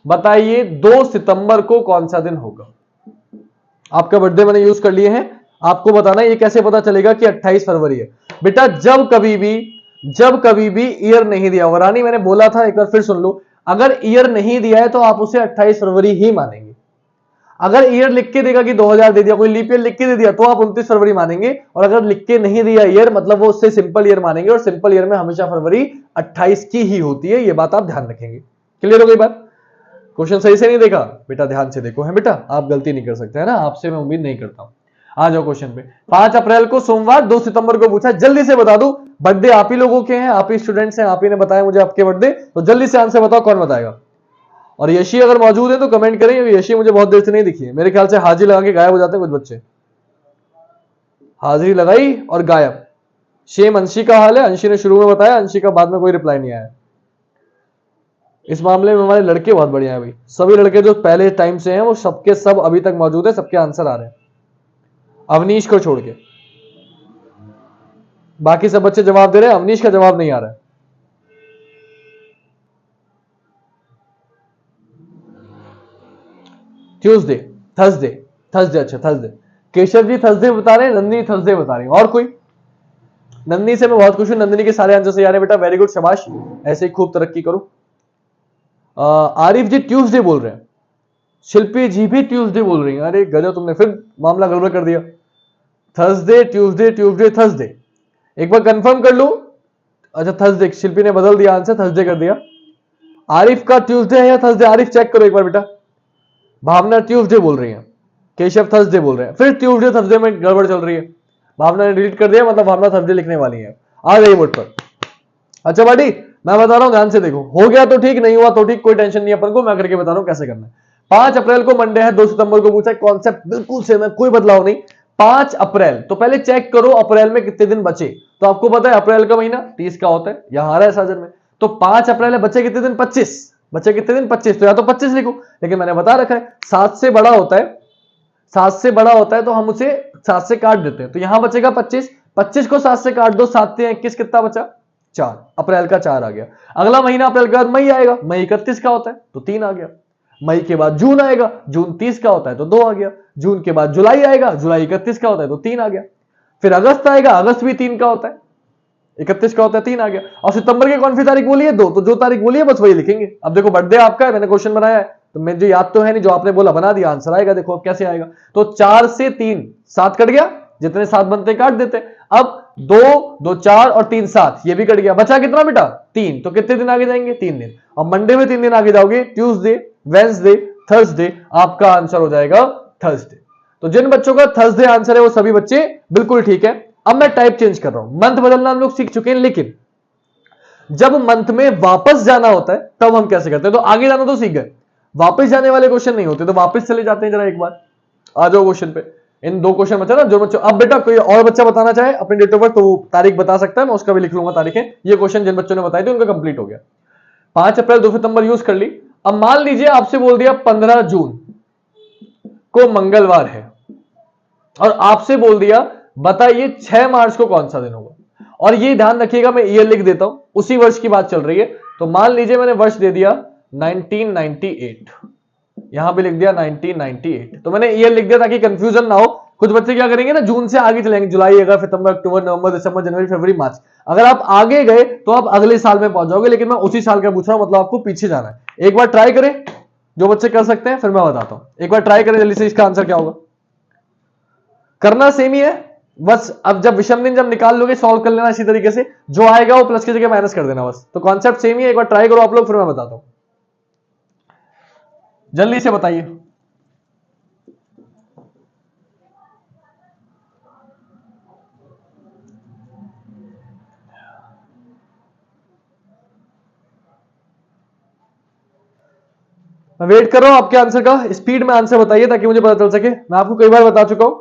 बताइए 2 सितंबर को कौन सा दिन होगा। आपका बर्थडे मैंने यूज कर लिए हैं, आपको बताना है ये कैसे पता चलेगा कि 28 फरवरी है। बेटा जब कभी भी ईयर नहीं दिया होगा, रानी मैंने बोला था, एक बार फिर सुन लो, अगर ईयर नहीं दिया है तो आप उसे 28 फरवरी ही मानेंगे। अगर ईयर लिख के देगा कि 2000 दे दिया, कोई लीप ईयर लिख के दे दिया, तो आप 29 फरवरी मानेंगे, और अगर लिख के नहीं दिया ईयर, मतलब वो उससे सिंपल ईयर मानेंगे, और सिंपल ईयर में हमेशा फरवरी 28 की ही होती है। ये बात आप ध्यान रखेंगे। क्लियर हो गई बात? क्वेश्चन सही से नहीं देखा बेटा, ध्यान से देखो है बेटा, आप गलती नहीं कर सकते है ना, आपसे मैं उम्मीद नहीं करता हूं। आ जाओ क्वेश्चन पे। 5 अप्रैल को सोमवार, 2 सितंबर को पूछा, जल्दी से बता दो। बर्थडे आप ही लोगों के हैं, आप ही स्टूडेंट्स हैं, आप ही ने बताया मुझे आपके बर्थडे, तो जल्दी से आंसर बताओ, कौन बताएगा। और यशी अगर मौजूद है तो कमेंट करें, यशी मुझे बहुत देर से नहीं दिखी है, मेरे ख्याल से हाजिरी लगा के गायब हो जाते हैं कुछ बच्चे। हाजिरी लगाई और गायब। शेम अंशी का हाल है, अंशी ने शुरू में बताया, अंशी का बाद में कोई रिप्लाई नहीं आया। इस मामले में हमारे लड़के बहुत बढ़िया हैं भाई, सभी लड़के जो पहले टाइम से हैं वो सबके सब अभी तक मौजूद है, सबके आंसर आ रहे हैं, अवनीश को छोड़ के। बाकी सब बच्चे जवाब दे रहे हैं, अवनीश का जवाब नहीं आ रहा है। ट्यूसडे, थर्सडे, थर्सडे, अच्छा थर्सडे। केशव जी थर्सडे बता रहे हैं, नंदिनी थर्सडे बता रही है। और कोई? नंदिनी से मैं बहुत खुश हूं, नंदिनी के सारे आंसर सही आ रहे हैं बेटा, वेरी गुड, शाबाश, ऐसे ही खूब तरक्की करो। आरिफ जी ट्यूसडे बोल रहे हैं, शिल्पी जी भी ट्यूसडे बोल रही हैं, अरे गजब, तुमने फिर मामला गड़बड़ कर दिया। थर्सडे, ट्यूसडे, ट्यूसडे, थर्सडे, एक बार कंफर्म कर लो। अच्छा थर्सडे, शिल्पी ने बदल दिया आंसर, थर्सडे कर दिया। आरिफ का ट्यूसडे है या थर्सडे, आरिफ चेक करो एक बार बेटा। भावना ट्यूसडे बोल रही है, केशव थर्सडे बोल रहे हैं, फिर ट्यूसडे थर्सडे में गड़बड़ चल रही है। भावना ने डिलीट कर दिया, मतलब भावना थर्सडे लिखने वाली है, आ गई बोर्ड पर। अच्छा बाटी, मैं बता रहा हूं, ध्यान से देखो, हो गया तो ठीक, नहीं हुआ तो ठीक, कोई टेंशन नहीं है अपन को, मैं करके बता रहा हूं कैसे करना है। 5 अप्रैल को मंडे है, 2 सितंबर को पूछा, कॉन्सेप्ट बिल्कुल सेम है, कोई बदलाव नहीं। 5 अप्रैल, तो पहले चेक करो अप्रैल में कितने दिन बचे, तो आपको पता है अप्रैल का महीना 30 का होता है, यहां आ रहा है साजन में, तो 5 अप्रैल है, बचे कितने दिन, 25, बचे कितने दिन, 25, तो या तो 25 लिखो, लेकिन मैंने बता रखा है 7 से बड़ा होता है, 7 से बड़ा होता है तो हम उसे 7 से काट देते हैं, तो यहां बचेगा 25, 25 को 7 से काट दो, 7 से 21, कितना बचा, 4, अप्रैल का 4 आ गया। अगला महीना अप्रैल के बाद मई आएगा, मई 31 का होता है तो 3 आ गया। मई के बाद जून आएगा, जून 30 का होता है तो 2 आ गया। जून के बाद जुलाई आएगा, जुलाई 31 का होता है तो 3 आ गया। फिर अगस्त आएगा, अगस्त भी 3 का होता है, 31 का होता है, 3 आ गया। और सितंबर की कौन सी तारीख बोली है, 2, तो जो तारीख बोली है बस वही लिखेंगे। अब देखो बर्थडे आपका है, मैंने क्वेश्चन बनाया है, तो मुझे याद तो है नहीं, जो आपने बोला बना दिया, आंसर आएगा, देखो अब कैसे आएगा। तो 4 से 3, 7 कट गया, जितने 7 बनते काट देते। अब 2, 2 4 और 3 7, ये भी कट गया, बचा कितना बेटा, 3, तो कितने दिन आगे जाएंगे, 3 दिन, और मंडे में 3 दिन आगे जाओगे, ट्यूसडे, वेंसडे, थर्सडे, आपका आंसर हो जाएगा थर्सडे। तो जिन बच्चों का थर्सडे आंसर है वो सभी बच्चे बिल्कुल ठीक है। अब मैं टाइप चेंज कर रहा हूं, मंथ बदलना हम लोग सीख चुके हैं, लेकिन जब मंथ में वापस जाना होता है तब हम कैसे करते हैं, तो आगे जाना तो सीख गए, वापस जाने वाले क्वेश्चन नहीं होते, तो वापस चले जाते हैं जरा एक बार। आ जाओ क्वेश्चन पे, इन 2 क्वेश्चन बचा ना, जो बच्चों, अब बेटा कोई और बच्चा बताना चाहे अपने डेट ऑफ बर्थ, तो तारीख बता सकता है, मैं उसका भी लिख लूंगा तारीखें। ये क्वेश्चन जिन बच्चों ने बताई थी उनका कंप्लीट हो गया। 5 अप्रैल 2 सितंबर यूज कर ली। अब मान लीजिए आपसे बोल दिया 15 जून को मंगलवार है, और आपसे बोल दिया बताइए 6 मार्च को कौन सा दिन होगा। और ये ध्यान रखिएगा, मैं ईयर लिख देता हूं, उसी वर्ष की बात चल रही है, तो मान लीजिए मैंने वर्ष दे दिया 1998, यहां पे लिख दिया 1998, तो मैंने ईयर लिख दिया ताकि कंफ्यूजन ना हो। कुछ बच्चे क्या करेंगे ना, जून से आगे चलेंगे, जुलाई, अगस्त, सितंबर, अक्टूबर, नवंबर, दिसंबर, जनवरी, फरवरी, मार्च, अगर आप आगे गए तो आप अगले साल में पहुंच जाओगे, लेकिन मैं उसी साल का पूछ रहा हूं, मतलब आपको पीछे जाना है। एक बार ट्राई करें, जो बच्चे कर सकते हैं, फिर मैं बताता हूं, एक बार ट्राई करें जल्दी से, इसका आंसर क्या होगा। करना सेम ही है, बस अब जब विषम दिन जब निकाल लोगे, सॉल्व कर लेना इसी तरीके से, जो आएगा वो प्लस की जगह माइनस कर देना, बस, तो कॉन्सेप्ट सेम ही है। एक बार ट्राई करो आप लोग, फिर मैं बताता हूं, जल्दी से बताइए। मैं वेट कर रहा हूं आपके आंसर का, स्पीड में आंसर बताइए ताकि मुझे पता चल सके। मैं आपको कई बार बता चुका हूं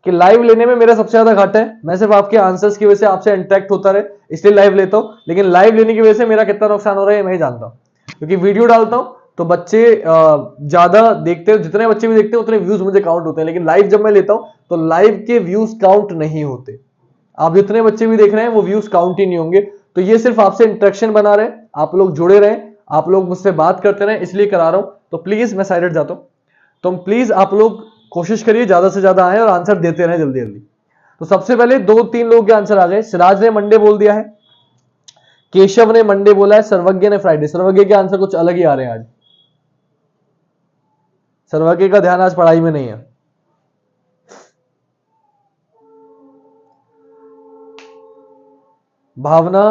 कि लाइव लेने में मेरा सबसे ज्यादा घाटा है, मैं सिर्फ आपके आंसर्स की वजह से आपसे इंटरेक्ट होता रहे इसलिए लाइव लेता हूं, लेकिन लाइव लेने की वजह से मेरा कितना नुकसान हो रहा है मैं ही जानता हूं, क्योंकि वीडियो डालता हूं तो बच्चे ज्यादा देखते हैं, जितने बच्चे भी देखते हैं उतने व्यूज मुझे काउंट होते हैं, लेकिन लाइव जब मैं लेता हूं तो लाइव के व्यूज काउंट नहीं होते। आप जितने बच्चे भी देख रहे हैं वो व्यूज काउंट ही नहीं होंगे, तो ये सिर्फ आपसे इंटरेक्शन बना रहे, आप लोग जुड़े रहे, आप लोग मुझसे बात करते रहे, इसलिए करा रहा हूं। तो प्लीज, मैं साइड हट जाता हूं, तो प्लीज आप लोग कोशिश करिए ज्यादा से ज्यादा आए और आंसर देते रहे जल्दी जल्दी। तो सबसे पहले 2-3 लोग के आंसर आ गए। सिराज ने मंडे बोल दिया है, केशव ने मंडे बोला है, सर्वज्ञ ने फ्राइडे। सर्वज्ञ के आंसर कुछ अलग ही आ रहे हैं आज। सर्वज्ञ का ध्यान आज पढ़ाई में नहीं है। भावना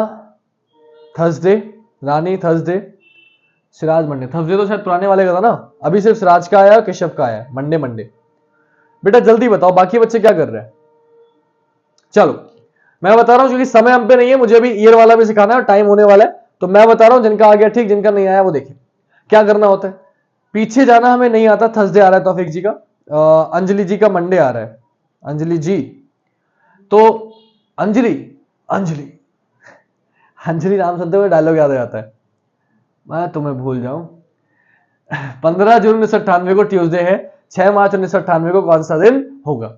थर्सडे, रानी थर्सडे, सिराज मंडे। थर्सडे तो शायद पुराने वाले का था ना, अभी सिर्फ सिराज का आया, केशव का आया, मंडे मंडे। बेटा जल्दी बताओ बाकी बच्चे क्या कर रहे हैं। चलो मैं बता रहा हूं, क्योंकि समय हम पे नहीं है, मुझे अभी ईयर वाला भी सिखाना है और टाइम होने वाला है, तो मैं बता रहा हूं जिनका आ गया ठीक, जिनका नहीं आया वो देखें क्या करना होता है। पीछे जाना हमें नहीं आता, थर्सडे आ रहा है तौफीक जी का, अंजलि जी का मंडे आ रहा है, अंजलि जी। तो अंजलि, अंजलि अंजलि नाम सुनते हुए डायलॉग याद आ जाता है, मैं तुम्हें भूल जाऊं। 15 जून 1998 को ट्यूसडे है, 6 मार्च 1998 को कौन सा दिन होगा।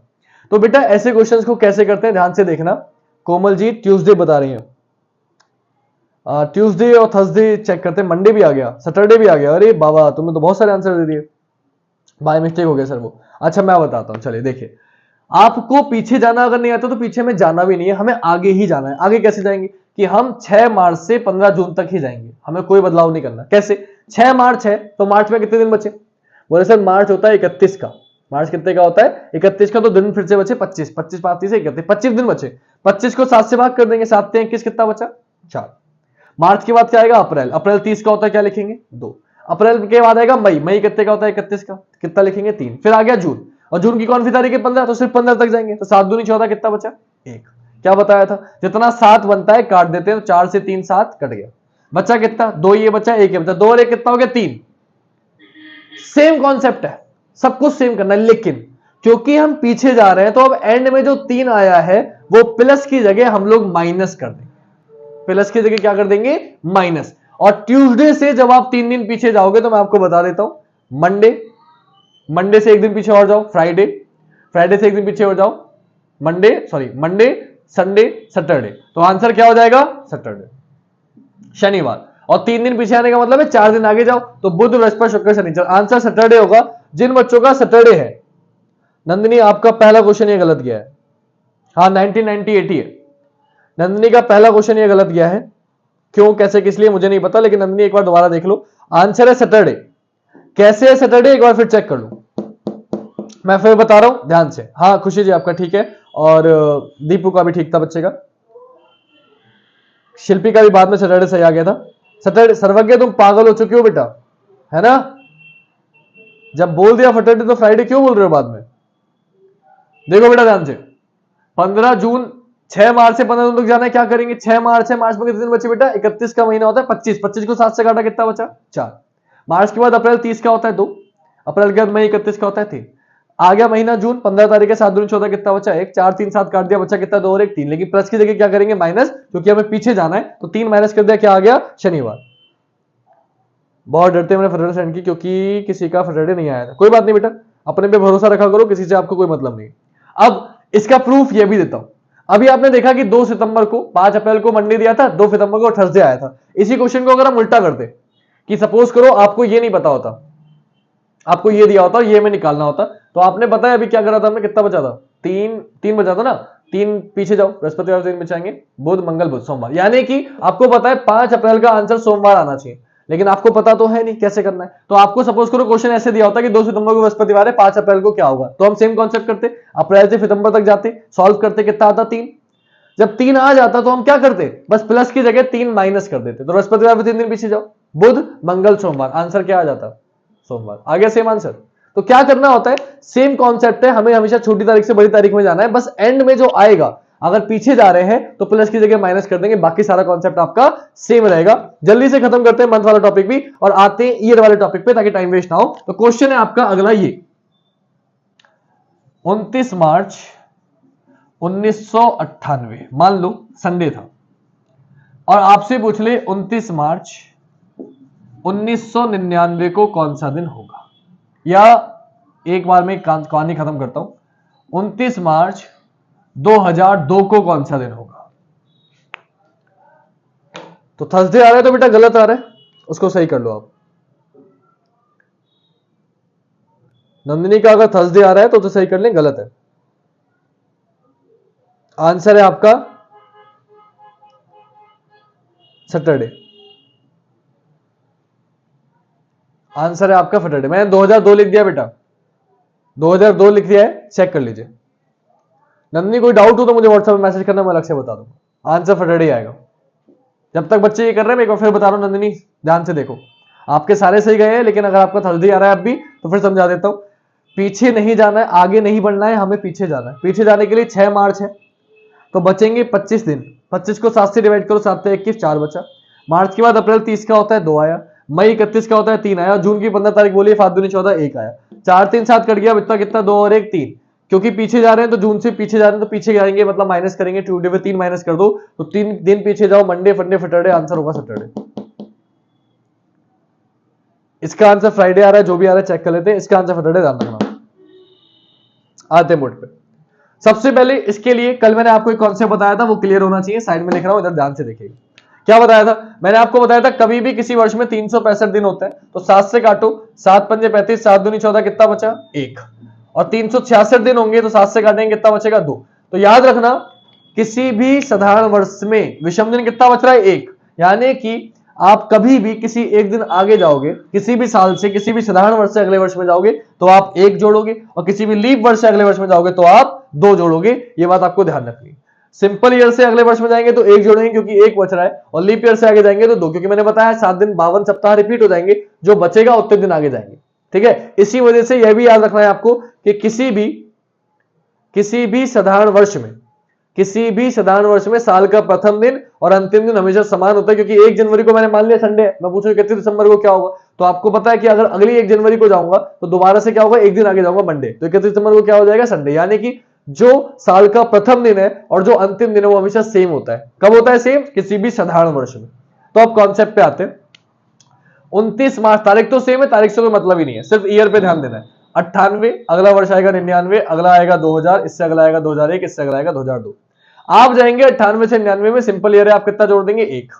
तो बेटा ऐसे क्वेश्चंस को कैसे करते हैं ध्यान से देखना। कोमल जी ट्यूसडे बता रही हैं, ट्यूसडे और थर्सडे चेक करते हैं, मंडे भी आ गया, सैटरडे भी आ गया। अरे बाबा तुमने तो बहुत सारे आंसर दे दिए, बाय मिस्टेक हो गया सर वो। अच्छा मैं बताता हूं, चलिए देखिए, आपको पीछे जाना अगर नहीं आता तो पीछे में जाना भी नहीं है, हमें आगे ही जाना है। आगे कैसे जाएंगे कि हम 6 मार्च से 15 जून तक ही जाएंगे, हमें कोई बदलाव नहीं करना। कैसे, 6 मार्च है तो मार्च में कितने दिन बचे, बोले सर मार्च होता है 31 का। मार्च कितने का होता है, 31 का, तो दिन फिर से बचे 25, 25 5 30 31, 25 दिन बचे। 25 को 7 से भाग कर देंगे, 7 से 21 कितना बचा, 4। मार्च के बाद क्या आएगा, अप्रैल, अप्रैल 30 का होता है, क्या लिखेंगे 2। अप्रैल के बाद आएगा मई, मई कितने का होता है 31 का, कितना लिखेंगे 3। फिर आ गया जून, और जून की कौन सी तारीख है 15, तो सिर्फ 15 तक जाएंगे, तो 7 दूनी 14, कितना बचा 1। क्या बताया था, जितना 7 बनता है काट देते हैं, तो 4 से 3 7 कट गया, बचा कितना 2, ये बचा 1, ये बचा 2 और 1 कितना हो गया 3। सेम कॉन्सेप्ट है, सब कुछ सेम करना है, लेकिन क्योंकि हम पीछे जा रहे हैं तो अब एंड में जो 3 आया है वो प्लस की जगह हम लोग माइनस कर देंगे, प्लस की जगह क्या कर देंगे माइनस। और ट्यूसडे से जब आप 3 दिन पीछे जाओगे तो मैं आपको बता देता हूं, मंडे, मंडे से 1 दिन पीछे और जाओ, फ्राइडे, फ्राइडे से 1 दिन पीछे और जाओ, Monday, sorry Monday, Sunday, Saturday, तो आंसर क्या हो जाएगा सैटरडे, शनिवार। और 3 दिन पीछे आने का मतलब है 4 दिन आगे जाओ, तो बुध बृहस्पति शुक्र शनिचर, आंसर सैटरडे होगा जिन बच्चों का सैटरडे है। नंदिनी आपका पहला क्वेश्चन ये गलत गया है, हाँ 1998 है, नंदिनी का पहला क्वेश्चन ये गलत गया है, क्यों कैसे किस लिए मुझे नहीं पता, लेकिन नंदिनी एक बार दोबारा देख लो, आंसर है सैटरडे। कैसे है सैटरडे एक बार फिर चेक कर लो, मैं फिर बता रहा हूं ध्यान से। हाँ खुशी जी आपका ठीक है, और दीपू का भी ठीक था बच्चे का, शिल्पी का भी बाद में सैटरडे सही आ गया था। सैटरडे, सर्वज्ञ तुम पागल हो चुके हो बेटा, है ना, जब बोल दिया सैटरडे तो फ्राइडे क्यों बोल रहे हो बाद में। देखो बेटा ध्यान से, 15 जून, 6 मार्च से 15 जून तक जाना है, क्या करेंगे 6 मार्च है, मार्च में कितने दिन बचे बेटा, 31 का महीना होता है 25, 25 को 7 से काटा कितना बचा 4। मार्च के बाद अप्रैल 30 का होता है 2, अप्रैल के बाद मई 31 का होता है 3, आ गया महीना जून, 15 तारीख है, 7 दूनी 14 कितना बचा 1, 4 3 7 काट दिया, बचा कितना 2 और 1 3, लेकिन प्लस की जगह क्या करेंगे माइनस, क्योंकि हमें पीछे जाना है, तो 3 माइनस कर दिया, क्या आ गया शनिवार। बहुत डरते मैंने फैटरडे सेंड की, क्योंकि किसी का फैटरडे नहीं आया था। कोई बात नहीं बेटा, अपने पे भरोसा रखा करो, किसी से आपको कोई मतलब नहीं। अब इसका प्रूफ ये भी देता हूं, अभी आपने देखा कि 2 सितंबर को, 5 अप्रैल को मंडे दिया था, 2 सितंबर को थर्सडे आया था। इसी क्वेश्चन को अगर हम उल्टा करते कि सपोज करो आपको ये नहीं पता होता, आपको ये दिया होता, ये में निकालना होता, तो आपने बताया अभी क्या करा था हमने, कितना बचा था 3, 3 बचा था ना, 3 पीछे जाओ, बृहस्पतिवार 3 बचाएंगे, बुध मंगल बुध सोमवार, यानी कि आपको पता है 5 अप्रैल का आंसर सोमवार आना चाहिए, लेकिन आपको पता तो है नहीं कैसे करना है। तो आपको सपोज करो क्वेश्चन ऐसे दिया होता कि 2 सितंबर को बृहस्पतिवार है, 5 अप्रैल को क्या होगा, तो हम सेम कॉन्सेप्ट करते, अप्रैल से सितंबर तक जाते, सॉल्व करते, कितना आता 3। जब 3 आ जाता तो हम क्या करते, बस प्लस की जगह 3 माइनस कर देते, तो बृहस्पतिवार पे 3 दिन पीछे जाओ, बुध मंगल सोमवार, आंसर क्या आ जाता सोमवार, आ गया सेम आंसर। तो क्या करना होता है, सेम कॉन्सेप्ट है, हमें हमेशा छोटी तारीख से बड़ी तारीख में जाना है, बस एंड में जो आएगा, अगर पीछे जा रहे हैं तो प्लस की जगह माइनस कर देंगे, बाकी सारा कॉन्सेप्ट आपका सेम रहेगा। जल्दी से खत्म करते हैं मंथ वाला टॉपिक भी और आते हैं ईयर वाले टॉपिक पे, ताकि टाइम वेस्ट ना हो। तो क्वेश्चन है आपका अगला ये, 29 मार्च 1998 मान लो संडे था, और आपसे पूछ ले 29 मार्च 1999 को कौन सा दिन होगा, या एक बार में कहानी खत्म करता हूं, 29 मार्च 2002 को कौन सा दिन होगा। तो थर्सडे आ रहा है तो बेटा गलत आ रहा है, उसको सही कर लो आप। नंदिनी का अगर थर्सडे आ रहा है तो सही कर लें, गलत है, आंसर है आपका सैटरडे। आंसर है आपका फैटरडे। मैंने 2002 लिख दिया बेटा, 2002 लिख दिया है, चेक कर लीजिए। नंदनी कोई डाउट हो तो मुझे व्हाट्सएप में मैसेज करना, मैं अलग से बता दूंगा। आंसर फैटरडे आएगा। जब तक बच्चे ये कर रहे हैं मैं एक बार फिर बता रहा हूं नंदिनी, ध्यान से देखो। आपके सारे सही गए हैं, लेकिन अगर आपका थर्सडे आ रहा है अब भी तो फिर समझा देता हूं। पीछे नहीं जाना है, आगे नहीं बढ़ना है, हमें पीछे जाना है। पीछे जाने के लिए 6 मार्च है, तो बचेंगे 25 दिन। 25 को 7 से डिवाइड करो, 7 से 21, 4 बचा। मार्च के बाद अप्रैल 30 का होता है, 2 आया। मई 31 का होता है, 3 आया। जून की 15 तारीख बोलिए, 7 दूनी 14, 1 आया। 4 3 7 कट गया, बचता कितना, 2 और 1 3। क्योंकि पीछे जा रहे हैं तो जून से पीछे जा रहे हैं तो पीछे जाएंगे, मतलब माइनस करेंगे। ट्यूसडे पे 3 माइनस कर दो तो 3 दिन पीछे जाओ, मंडे फंडे सैटरडे, आंसर होगा सैटरडे। इसका आंसर फ्राइडे आ रहा है, जो भी आ रहा है चेक कर लेते हैं। इसका आंसर सैटरडे, ध्यान रखना। आते मोड पे सबसे पहले इसके लिए कल मैंने आपको एक कॉन्सेप्ट बताया था, वो क्लियर होना चाहिए। साइड में लिख रहा हूं, इधर ध्यान से देखिएगा। क्या बताया था मैंने आपको? बताया था कभी भी किसी वर्ष में 365 दिन होते हैं, तो 7 से काटो, 7 पंजे 35, 7 दूनी 14, कितना बचा, 1। और 366 दिन होंगे तो 7 से काटेंगे, कितना बचेगा, 2। तो याद रखना, किसी भी साधारण वर्ष में विषम दिन कितना बच रहा है, 1। यानी कि आप कभी भी किसी एक दिन आगे जाओगे, किसी भी साल से, किसी भी साधारण वर्ष से अगले वर्ष में जाओगे तो आप 1 जोड़ोगे, और किसी भी लीप वर्ष से अगले वर्ष में जाओगे तो आप 2 जोड़ोगे। ये बात आपको ध्यान रखनी है। सिंपल ईयर से अगले वर्ष में जाएंगे तो 1 जोड़ेंगे क्योंकि 1 बच रहा है, और लीप ईयर से आगे जाएंगे तो 2, क्योंकि मैंने बताया 7 दिन 52 सप्ताह रिपीट हो जाएंगे, जो बचेगा उतने दिन आगे जाएंगे। ठीक है, इसी वजह से यह भी याद रखना है आपको कि किसी भी साधारण वर्ष में साल का प्रथम दिन और अंतिम दिन हमेशा समान होता है, क्योंकि 1 जनवरी को मैंने मान लिया संडे है, मैं पूछूं 31 दिसंबर को क्या होगा, तो आपको पता है कि अगर अगली 1 जनवरी को जाऊंगा तो दोबारा से क्या होगा, 1 दिन आगे जाऊंगा, मंडे, तो 31 दिसंबर को क्या हो जाएगा, संडे। यानी कि जो साल का प्रथम दिन है और जो अंतिम दिन है वो हमेशा सेम होता है। कब होता है सेम? किसी भी साधारण वर्ष में। तो अब कॉन्सेप्ट पे आते हैं। 29 मार्च, तारीख तो सेम है, तारीख से कोई मतलब ही नहीं है, सिर्फ ईयर पे ध्यान देना है। 98, अगला वर्ष आएगा 99, अगला आएगा 2000, इससे अगला आएगा 2001, इससे अगला आएगा 2002। आप जाएंगे 98 से 99 में, सिंपल ईयर है, आप कितना जोड़ देंगे, 1।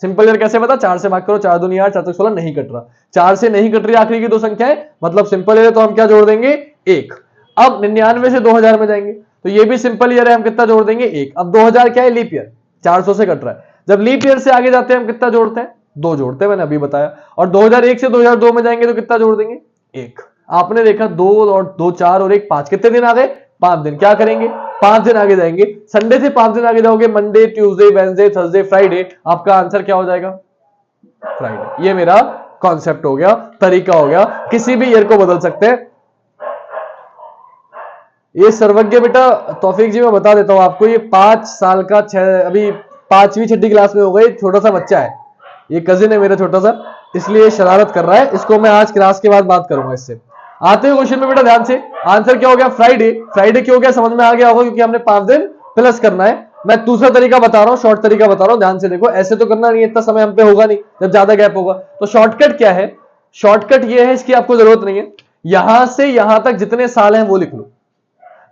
सिंपल ईयर कैसे पता? 4 से भाग करो, 4 दूनी 8, 4 16, नहीं कट रहा, 4 से नहीं कट रही आखिरी की 2 संख्याएं, मतलब सिंपल ईयर है, तो हम क्या जोड़ देंगे, 1। अब 99 से 2000 में जाएंगे तो ये भी सिंपल ईयर है, हम कितना जोड़ देंगे, 1। अब 2000 क्या है, लीप ईयर, 400 से कट रहा है। जब लीप ईयर से आगे जाते हैं हम कितना जोड़ते हैं, 2 जोड़ते हैं, मैंने अभी बताया। और 2001 से 2002 में जाएंगे तो कितना जोड़ देंगे, 1। आपने देखा 2 और 2 4 और 1 5, कितने दिन आ गए, 5 दिन। क्या करेंगे, 5 दिन आगे जाएंगे, संडे से 5 दिन आगे जाओगे, Monday, Tuesday, Wednesday, Thursday, Friday, आपका आंसर क्या हो जाएगा, फ्राइडे। ये मेरा कॉन्सेप्ट हो गया, तरीका हो गया, किसी भी ईयर को बदल सकते हैं। ये सर्वज्ञ बेटा, तौफीक जी मैं बता देता हूं आपको, ये 5 साल का, 6 अभी 5वीं 6ठी क्लास में हो गई, छोटा सा बच्चा है, ये कजिन है मेरा छोटा सा, इसलिए शरारत कर रहा है। इसको मैं आज क्लास के बाद बात करूंगा इससे। आते हुए क्वेश्चन में बेटा ध्यान से, आंसर क्या हो गया, फ्राइडे। फ्राइडे क्यों हो गया, समझ में आ गया होगा, क्योंकि हमने 5 दिन प्लस करना है। मैं दूसरा तरीका बता रहा हूं, शॉर्ट तरीका बता रहा हूं, ध्यान से देखो। ऐसे तो करना नहीं, इतना समय हम पे होगा नहीं जब ज्यादा गैप होगा। तो शॉर्टकट क्या है, शॉर्टकट ये है, इसकी आपको जरूरत नहीं है। यहां से यहां तक जितने साल हैं वो लिख लो।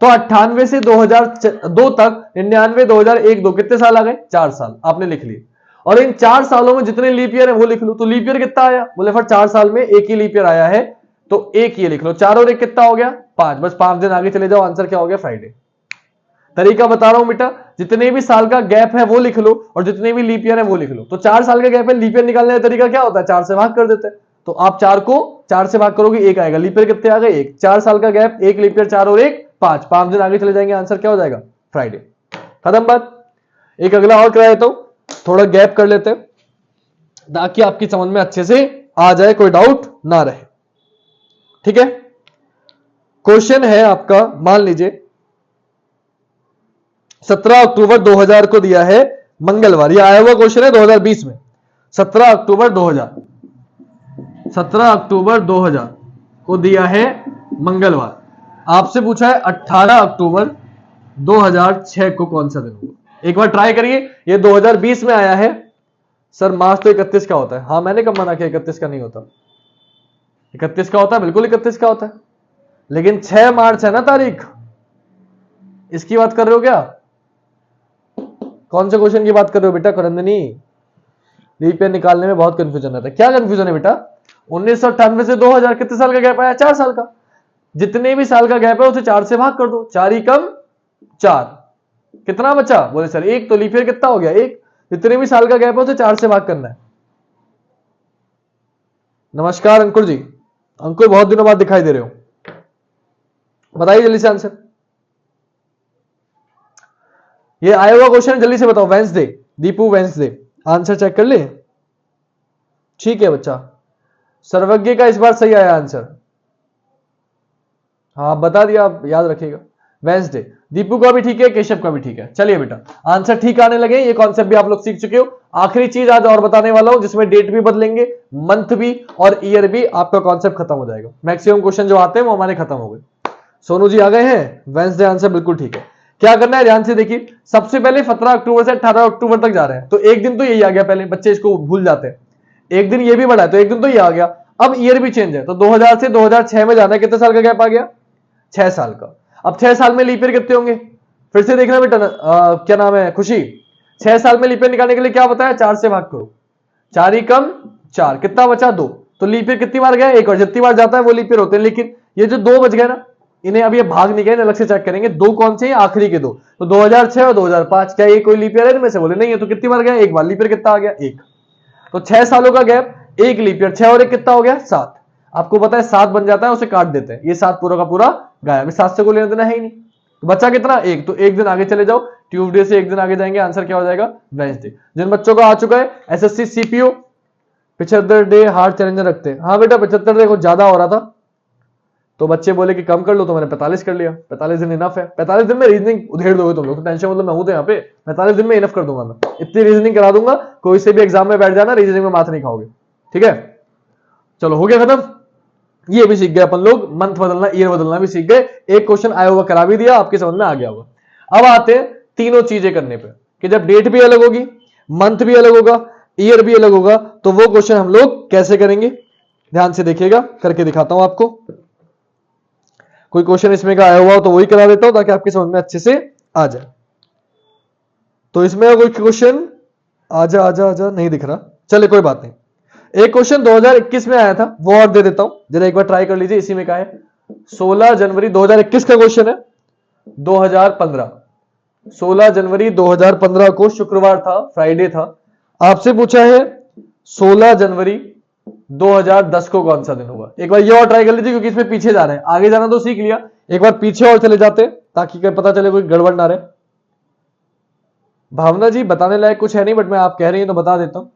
तो 98 से 2002 तक, 99, 2001, 2, कितने साल आ गए, 4 साल आपने लिख लिए। और इन 4 सालों में जितने लीप ईयर है वो लिख लो। तो लीप ईयर कितना आया, बोले फिर 4 साल में एक ही लीप ईयर आया है, तो एक ये लिख लो। 4 और 1 कितना हो गया, 5, बस 5 दिन आगे चले जाओ, आंसर क्या हो गया, फ्राइडे। तरीका बता रहा हूं बेटा, जितने भी साल का गैप है वो लिख लो, और जितने भी लीप ईयर है वो लिख लो। तो 4 साल का गैप है, लीप ईयर निकालने का तरीका क्या होता है, 4 से भाग कर देते हैं। तो आप 4 को 4 से भाग करोगे, 1 आएगा। लीप ईयर कितने आ गए, 1। 4 साल का गैप, 1 लीप ईयर, 4 और 1 5, 5 दिन आगे चले जाएंगे, आंसर क्या हो जाएगा, फ्राइडे। खत्म बात। एक अगला और करा देता हूं, थोड़ा गैप कर लेते हैं ताकि आपकी समझ में अच्छे से आ जाए, कोई डाउट ना रहे। ठीक है, क्वेश्चन है आपका, मान लीजिए 17 अक्टूबर 2000 को दिया है मंगलवार, ये आया हुआ क्वेश्चन है 2020 में। 17 अक्टूबर 2000 को दिया है मंगलवार। आपसे पूछा है 18 अक्टूबर 2006 को कौन सा दिन होगा। एक बार ट्राई करिए, ये 2020 में आया है। सर मार्च तो 31 का होता है। हाँ, मैंने कब मना किया 31 का नहीं होता, 31 का होता है, बिल्कुल 31 का होता है, लेकिन 6 मार्च है ना तारीख, इसकी बात कर रहे हो क्या, कौन से क्वेश्चन की बात कर रहे हो बेटा करंदनी? लीप ईयर निकालने में बहुत कंफ्यूजन रहता है। क्या कंफ्यूजन है बेटा, 1998 से 2000 कितने साल का गैप आया, 4 साल का। जितने भी साल का गैप है उसे 4 से भाग कर दो, 4 ही कम 4, कितना बचा, बोले सर 1। तो लीप ईयर कितना हो गया, 1। जितने भी साल का गैप है उसे 4 से भाग करना है। नमस्कार अंकुर जी, अंकुर बहुत दिनों बाद दिखाई दे रहे हो, बताइए जल्दी से आंसर। ये आया हुआ क्वेश्चन है, जल्दी से बताओ। Wednesday, Deepu Wednesday, answer check कर ले। ठीक है बच्चा, सर्वज्ञ का इस बार सही आया आंसर। हाँ बता दिया, आप याद रखिएगा। वेंसडे, दीपू का भी ठीक है, केशव का भी ठीक है। चलिए बेटा, आंसर ठीक आने लगे, ये कॉन्सेप्ट भी आप लोग सीख चुके हो। आखिरी चीज आज और बताने वाला हूं, जिसमें डेट भी बदलेंगे, मंथ भी और ईयर भी, आपका कॉन्सेप्ट खत्म हो जाएगा। मैक्सिमम क्वेश्चन जो आते हैं वो हमारे खत्म हो गए। सोनू जी आ गए हैं, वेंसडे आंसर बिल्कुल ठीक है। क्या करना है ध्यान से देखिए, सबसे पहले 17 अक्टूबर से 18 अक्टूबर तक जा रहे हैं, तो एक दिन तो यही आ गया, पहले बच्चे इसको भूल जाते हैं। एक दिन ये भी बढ़ा है, तो एक दिन तो ये आ गया। अब ईयर भी चेंज है, तो 2000 से 2006 में जाना है, कितने साल का गैप आ गया? 6 साल का। अब 6 साल में लीप ईयर कितने होंगे, फिर से देखना बेटा। क्या नाम है, खुशी, 6 साल में लीप ईयर निकालने के लिए क्या बताया, 4 से भाग करो, 4 ही कम 4, कितना बचा 2। तो लीप ईयर कितनी बार गया, एक, और जितनी बार जाता है वो लीप ईयर होते हैं। लेकिन ये जो 2 बच गए ना, इन्हें अब ये भाग नहीं गए, अलग से चेक करेंगे। 2 कौन से हैं, आखिरी के 2, तो 2006 और 2005, क्या ये कोई लीप ईयर है इनमें से? बोले नहीं है, तो कितनी बार गया, एक बार। लीप ईयर कितना आ गया, 1। तो 6 सालों का गैप, एक लीप ईयर, 6 और 1 कितना हो गया, 7। आपको पता है 7 बन जाता है, उसे काट देते हैं, ये 7 पूरा का पूरा गायब, 7 से को लेना देना है ही नहीं। तो बच्चा कितना, 1, तो एक दिन आगे चले जाओ, ट्यूसडे से एक दिन आगे जाएंगे, आंसर क्या हो जाएगा, वेडनेसडे। जिन बच्चों का आ चुका है SSC CPU 75 day hard challenger रखते हैं। हाँ बेटा 75 डे कुछ ज्यादा हो रहा था, तो बच्चे बोले कि कम कर लो, तो मैंने 45 कर लिया। 45 दिन इनफ है, 45 दिन में रीजनिंग उधेड़ दोगे तुम लोग, तो टेंशन मतलब मैं हूं तो यहाँ पे 45 दिन में इनफ कर दूंगा, मैं इतनी रीजनिंग करा दूंगा, कोई से भी एग्जाम में बैठ जाना, रीजनिंग में माथ नहीं खाओगे। ठीक है, चलो हो गया खत्म। ये भी सीख गए अपन लोग, मंथ बदलना, ईयर बदलना भी सीख गए। एक क्वेश्चन आया हुआ करा भी दिया, आपके समझ में आ गया होगा। अब आते हैं तीनों चीजें करने पे, कि जब डेट भी अलग होगी, मंथ भी अलग होगा, ईयर भी अलग होगा, तो वो क्वेश्चन हम लोग कैसे करेंगे, ध्यान से देखिएगा, करके दिखाता हूं आपको। कोई क्वेश्चन इसमें का आया हुआ हो तो वही करा देता हूं, ताकि आपके समझ में अच्छे से आ जाए। तो इसमें कोई क्वेश्चन आजा आजा आजा नहीं दिख रहा, चले कोई बात नहीं। एक क्वेश्चन 2021 में आया था, वो और दे देता हूं, जरा एक बार ट्राई कर लीजिए। इसी में का है 16 जनवरी 2021 का क्वेश्चन है, 2015, 16 जनवरी 2015 को शुक्रवार था, फ्राइडे था। आपसे पूछा है 16 जनवरी 2010 को कौन सा दिन होगा। एक बार ये और ट्राई कर लीजिए, क्योंकि इसमें पीछे जा रहे हैं, आगे जाना तो सीख लिया, एक बार पीछे और चले जाते ताकि पता चले कोई गड़बड़ ना रहे। भावना जी बताने लायक कुछ है नहीं, बट मैं आप कह रही हैं तो बता देता हूं।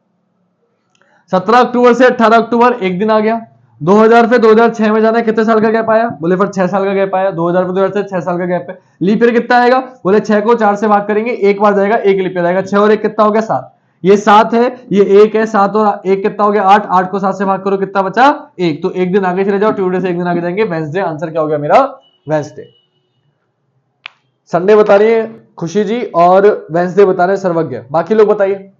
17 अक्टूबर से 18 अक्टूबर एक दिन आ गया। 2000 से 2006 में जाना है, कितने साल का गैप आया, बोले फिर 6 साल का गैप आया। 2000 से 2000 से 6 साल का गैप है। लीप ईयर कितना आएगा, बोले 6 को 4 से भाग करेंगे, एक बार जाएगा, एक लीप ईयर आएगा। 6 और 1 कितना हो गया, 7। ये 7 है, ये 1 है, 7 और 1 कितना हो गया, 8। 8 को 7 से भाग करो, कितना बचा, 1। तो एक दिन आगे चले जाओ, ट्यूसडे से एक दिन आगे जाएंगे, वेडनेसडे। आंसर क्या हो गया मेरा, वेडनेसडे। संडे बता रही है खुशी जी, और वेडनेसडे बता रहे हैं सर्वज्ञ। बाकी लोग बताइए।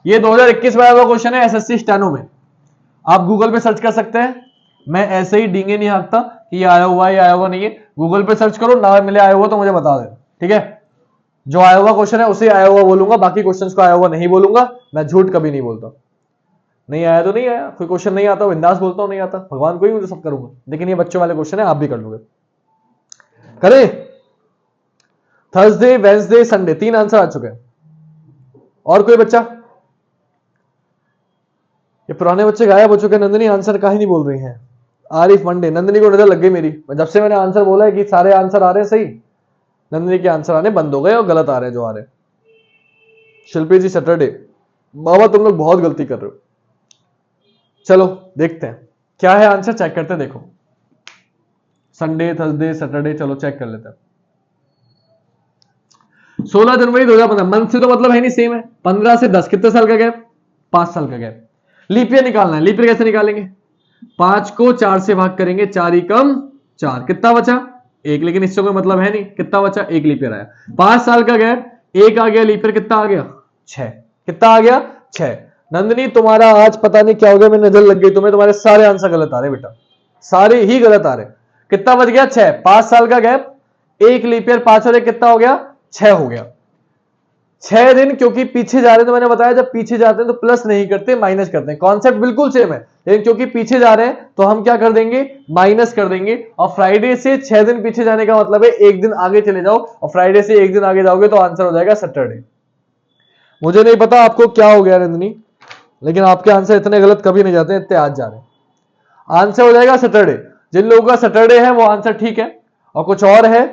ये 2021 में आया हुआ क्वेश्चन है, एसएससी स्टेनो में। आप गूगल पे सर्च कर सकते हैं, मैं ऐसे ही डींगे नहीं हाँकता कि ये आया हुआ है, ये आया हुआ नहीं है। गूगल पे सर्च करो, ना मिले आया हुआ तो मुझे बता देना, ठीक है। जो आया हुआ क्वेश्चन है उसे आया हुआ बोलूंगा, बाकी क्वेश्चंस को आया हुआ नहीं बोलूंगा। मैं झूठ कभी नहीं बोलता, नहीं आया तो नहीं आया, कोई क्वेश्चन नहीं आता बिंदास बोलता हूं, नहीं आता भगवान को ही मुझे सब करूंगा। लेकिन ये बच्चों वाले क्वेश्चन है, आप भी कर लोगे। करें, थर्सडे, वेडनेसडे, संडे, 3 आंसर आ चुके हैं। और कोई बच्चा, ये पुराने बच्चे गायब हो चुके हैं। नंदिनी आंसर का ही नहीं बोल रही हैं। आरिफ मंडे, नंदिनी को नजर लग गई मेरी, जब से मैंने आंसर बोला है कि सारे आंसर आ रहे हैं सही, नंदिनी के आंसर आने बंद हो गए और गलत आ रहे हैं जो आ रहे हैं। शिल्पी जी सैटरडे, बाबा तुम लोग बहुत गलती कर रहे हो। चलो देखते हैं क्या है आंसर, चेक करते हैं। देखो संडे, थर्सडे, सैटरडे, चलो चेक कर लेते हैं। 16 जनवरी 2015, मंथ से तो मतलब है नहीं, सेम है। 15 से 10 कितने साल का गैप, 5 साल का गैप। लीप ईयर निकालना है, लीप ईयर कैसे निकालेंगे, 5 को 4 से भाग करेंगे, 4 ही कम 4, कितना बचा, 1। लेकिन इससे कोई मतलब है नहीं, कितना बचा, 1 लीप ईयर आया। 5 साल का गैप, 1 आ गया, लीप ईयर कितना आ गया, 6। कितना आ गया, 6। नंदिनी तुम्हारा आज पता नहीं क्या हो गया, मेरी नजर लग गई तुम्हें, तुम्हारे सारे आंसर गलत आ रहे बेटा, सारे ही गलत आ रहे। कितना बच गया, 6। 5 साल का गैप, 1 लीप ईयर, 5 और 1 कितना हो गया, 6 हो गया। 6 दिन, क्योंकि पीछे जा रहे हैं, तो मैंने बताया जब पीछे जाते हैं तो प्लस नहीं करते, माइनस करते हैं। कॉन्सेप्ट बिल्कुल सेम है, लेकिन क्योंकि पीछे जा रहे हैं तो हम क्या कर देंगे, माइनस कर देंगे। और फ्राइडे से 6 दिन पीछे जाने का मतलब है 1 दिन आगे चले जाओ, और फ्राइडे से 1 दिन आगे जाओगे तो आंसर हो जाएगा सैटरडे। मुझे नहीं पता आपको क्या हो गया नंदिनी, लेकिन आपके आंसर इतने गलत कभी नहीं जाते, इतने आज जा रहे हैं। आंसर हो जाएगा सैटरडे। जिन लोगों का सैटरडे है वो आंसर ठीक है, और कुछ और है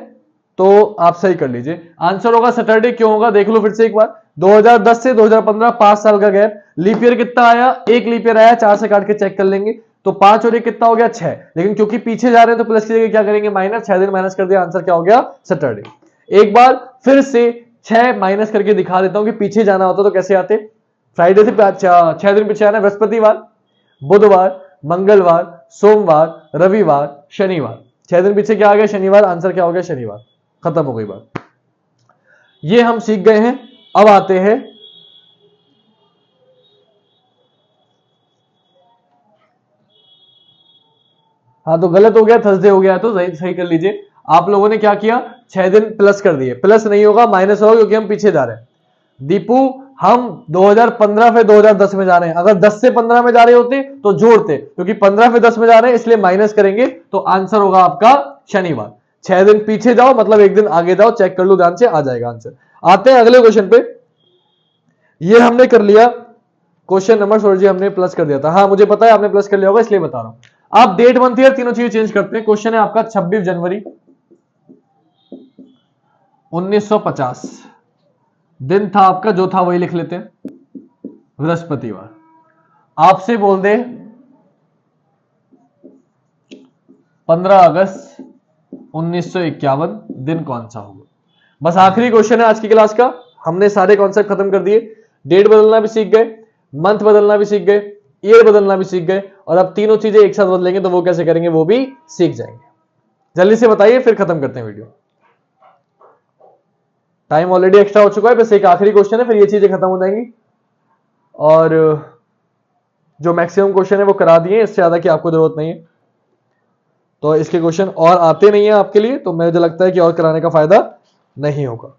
तो आप सही कर लीजिए। आंसर होगा सैटरडे। क्यों होगा देख लो फिर से एक बार। 2010 से 2015 5 साल का गैप। लीप ईयर कितना आया? एक लीप ईयर आया, 4 से काट के चेक कर लेंगे तो 5 और 1 कितना हो गया? 6। लेकिन क्योंकि पीछे जा रहे हैं तो प्लस की जगह क्या करेंगे? माइनस। 6 दिन माइनस कर दिया, आंसर क्या हो गया? सैटरडे। एक बार फिर से 6 माइनस करके दिखा देता हूं कि पीछे जाना होता तो कैसे आते। फ्राइडे से 6 दिन पीछे आना। बृहस्पतिवार, बुधवार, मंगलवार, सोमवार, रविवार, शनिवार। 6 दिन पीछे क्या आ गया? शनिवार। आंसर क्या हो गया? शनिवार। खत्म हो गई बात। ये हम सीख गए हैं। अब आते हैं हाँ, तो गलत हो गया, थर्सडे हो गया, तो सही कर लीजिए। आप लोगों ने क्या किया? 6 दिन प्लस कर दिए। प्लस नहीं होगा, माइनस होगा, क्योंकि हम पीछे जा रहे हैं। दीपू, हम 2015 से 2010 में जा रहे हैं। अगर 10 से 15 में जा रहे होते तो जोड़ते, क्योंकि 15 से 10 में जा रहे हैं इसलिए माइनस करेंगे, तो आंसर होगा आपका शनिवार। 6 दिन पीछे जाओ मतलब 1 दिन आगे जाओ, चेक कर लो ध्यान से, आ जाएगा आंसर। आते हैं अगले क्वेश्चन पे। ये हमने कर लिया क्वेश्चन नंबर, सॉरी जी हमने प्लस कर दिया था। हाँ मुझे पता है आपने प्लस कर लिया होगा, इसलिए बता रहा हूं। आप डेट मंथ ईयर तीनों चीजें चेंज करते हैं। क्वेश्चन है आपका 26 जनवरी 1950। दिन था आपका, जो था वही लिख लेते हैं, बृहस्पतिवार। आपसे बोल दे 15 अगस्त 1951 दिन कौन सा होगा? बस आखिरी क्वेश्चन है आज की क्लास का। हमने सारे कॉन्सेप्ट खत्म कर दिए। डेट बदलना भी सीख गए, मंथ बदलना भी सीख गए, ईयर बदलना भी सीख गए, और अब तीनों चीजें एक साथ बदलेंगे तो वो कैसे करेंगे वो भी सीख जाएंगे। जल्दी से बताइए, फिर खत्म करते हैं वीडियो। टाइम ऑलरेडी एक्स्ट्रा हो चुका है, बस एक आखिरी क्वेश्चन है, फिर ये चीजें खत्म हो जाएंगी। और जो मैक्सिमम क्वेश्चन है वो करा दिए, इससे ज्यादा की आपको जरूरत नहीं है। तो इसके क्वेश्चन और आते नहीं है आपके लिए, तो मुझे लगता है कि और कराने का फायदा नहीं होगा।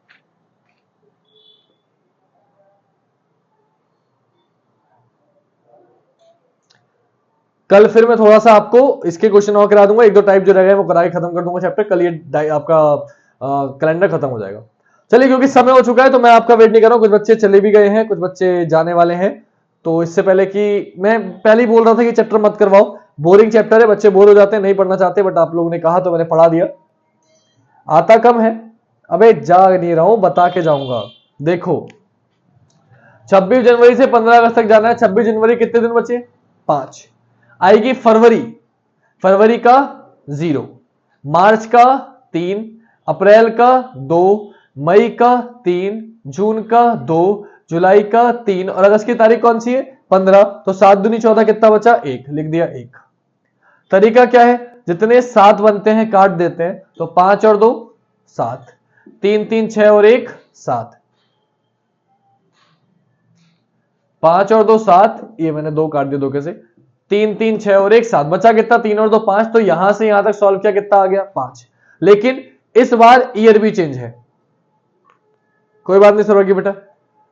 कल फिर मैं थोड़ा सा आपको इसके क्वेश्चन और करा दूंगा, 1-2 टाइप जो रह गए वो करा के खत्म कर दूंगा चैप्टर। कल ये आपका कैलेंडर खत्म हो जाएगा। चलिए, क्योंकि समय हो चुका है तो मैं आपका वेट नहीं कर रहा हूं। कुछ बच्चे चले भी गए हैं, कुछ बच्चे जाने वाले हैं। तो इससे पहले कि मैं पहले ही बोल रहा था कि चैप्टर मत करवाओ, बोरिंग चैप्टर है, बच्चे बोर हो जाते हैं, नहीं पढ़ना चाहते, बट आप लोगों ने कहा तो मैंने पढ़ा दिया। आता कम है, अबे जा नहीं रहा हूं, बता के जाऊंगा। देखो 26 जनवरी से 15 अगस्त तक जाना है। 26 जनवरी कितने दिन बचे? 5। आएगी फरवरी, फरवरी का 0, मार्च का 3, अप्रैल का 2, मई का 3, जून का 2, जुलाई का 3, और अगस्त की तारीख कौन सी है? 15। तो 7 दूनी 14, कितना बचा? 1, लिख दिया 1। तरीका क्या है? जितने 7 बनते हैं काट देते हैं, तो 5 और 2 7, 3 3 6 और 1 7, 5 और 2 7, ये मैंने 2 काट दिए धोखे से। 3 3 6 और 1 7, बचा कितना? 3 और 2 5। तो यहां से यहां तक सॉल्व किया, कितना आ गया? 5। लेकिन इस बार ईयर भी चेंज है। कोई बात नहीं सरोगी बेटा,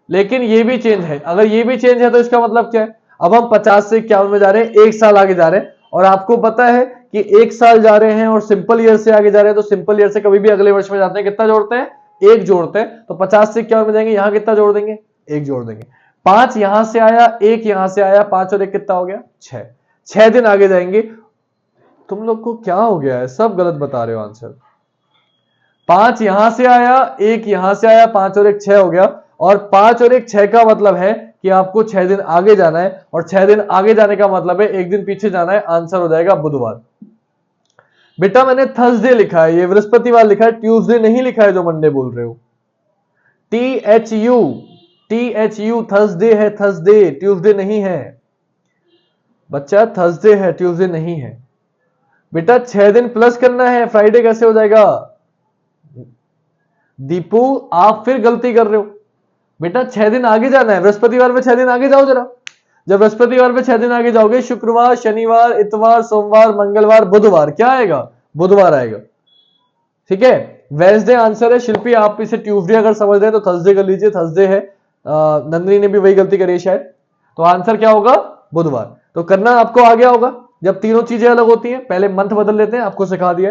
लेकिन ये भी चेंज है। अगर ये भी चेंज है तो इसका मतलब क्या है? अब हम 50 से 51 में जा रहे हैं, 1 साल आगे जा रहे हैं। और आपको पता है कि 1 साल जा रहे हैं और सिंपल ईयर से आगे जा रहे हैं, तो सिंपल ईयर से कभी भी अगले वर्ष में जाते हैं, कितना जोड़ते हैं? 1 जोड़ते हैं। तो 50 से 51 में जाएंगे, यहां कितना जोड़ देंगे? 1 जोड़ देंगे। 5 यहां से आया, 1 यहां से आया, 5 और 1 कितना हो गया? 6। 6 दिन आगे जाएंगे। तुम लोग को क्या हो गया है? सब गलत बता रहे हो आंसर। 5 यहां से आया, 1 यहां से आया, 5 और 1 6 हो गया। और 5 और 1 6 का मतलब है कि आपको 6 दिन आगे जाना है, और 6 दिन आगे जाने का मतलब है 1 दिन पीछे जाना है। आंसर हो जाएगा बुधवार। बेटा मैंने थर्सडे लिखा है, ये बृहस्पतिवार लिखा है, ट्यूसडे नहीं लिखा है जो मंडे बोल रहे हो। THU थर्सडे है, थर्सडे, ट्यूसडे नहीं है बच्चा, थर्सडे है, ट्यूसडे नहीं है। बेटा 6 दिन प्लस करना है, फ्राइडे कैसे हो जाएगा? दीपू आप फिर गलती कर रहे हो। बेटा 6 दिन आगे जाना है, बृहस्पतिवार में 6 दिन आगे जाओ जरा। जब बृहस्पतिवार में 6 दिन आगे जाओगे, शुक्रवार, शनिवार, इतवार, सोमवार, मंगलवार, बुधवार, क्या आएगा? बुधवार आएगा। ठीक है, वेंसडे आंसर है। शिल्पी आप इसे ट्यूसडे अगर समझ रहे हैं तो थर्सडे कर लीजिए, थर्सडे है। नंदिनी ने भी वही गलती करी शायद। तो आंसर क्या होगा? बुधवार। तो करना आपको आ गया होगा। जब तीनों चीजें अलग होती हैं, पहले मंथ बदल लेते हैं, आपको सिखा दिया,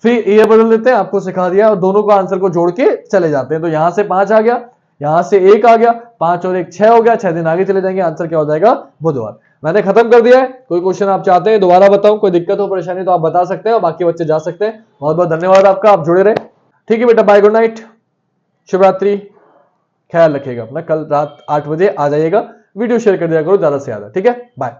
फिर ईयर बदल लेते हैं, आपको सिखा दिया, और दोनों को आंसर को जोड़ के चले जाते हैं। तो यहां से 5 आ गया, यहां से 1 आ गया, 5 और 1 6 हो गया, 6 दिन आगे चले जाएंगे, आंसर क्या हो जाएगा? बुधवार। मैंने खत्म कर दिया है। कोई क्वेश्चन आप चाहते हैं दोबारा बताऊं, कोई दिक्कत हो परेशानी तो आप बता सकते हैं और बाकी बच्चे जा सकते हैं। बहुत बहुत धन्यवाद आपका, आप जुड़े रहे। ठीक है बेटा, बाय, गुड नाइट, शुभ रात्रि, ख्याल रखिएगा अपना। कल रात 8 बजे आ जाइएगा, वीडियो शेयर कर दिया करो ज्यादा से ज्यादा। ठीक है, बाय।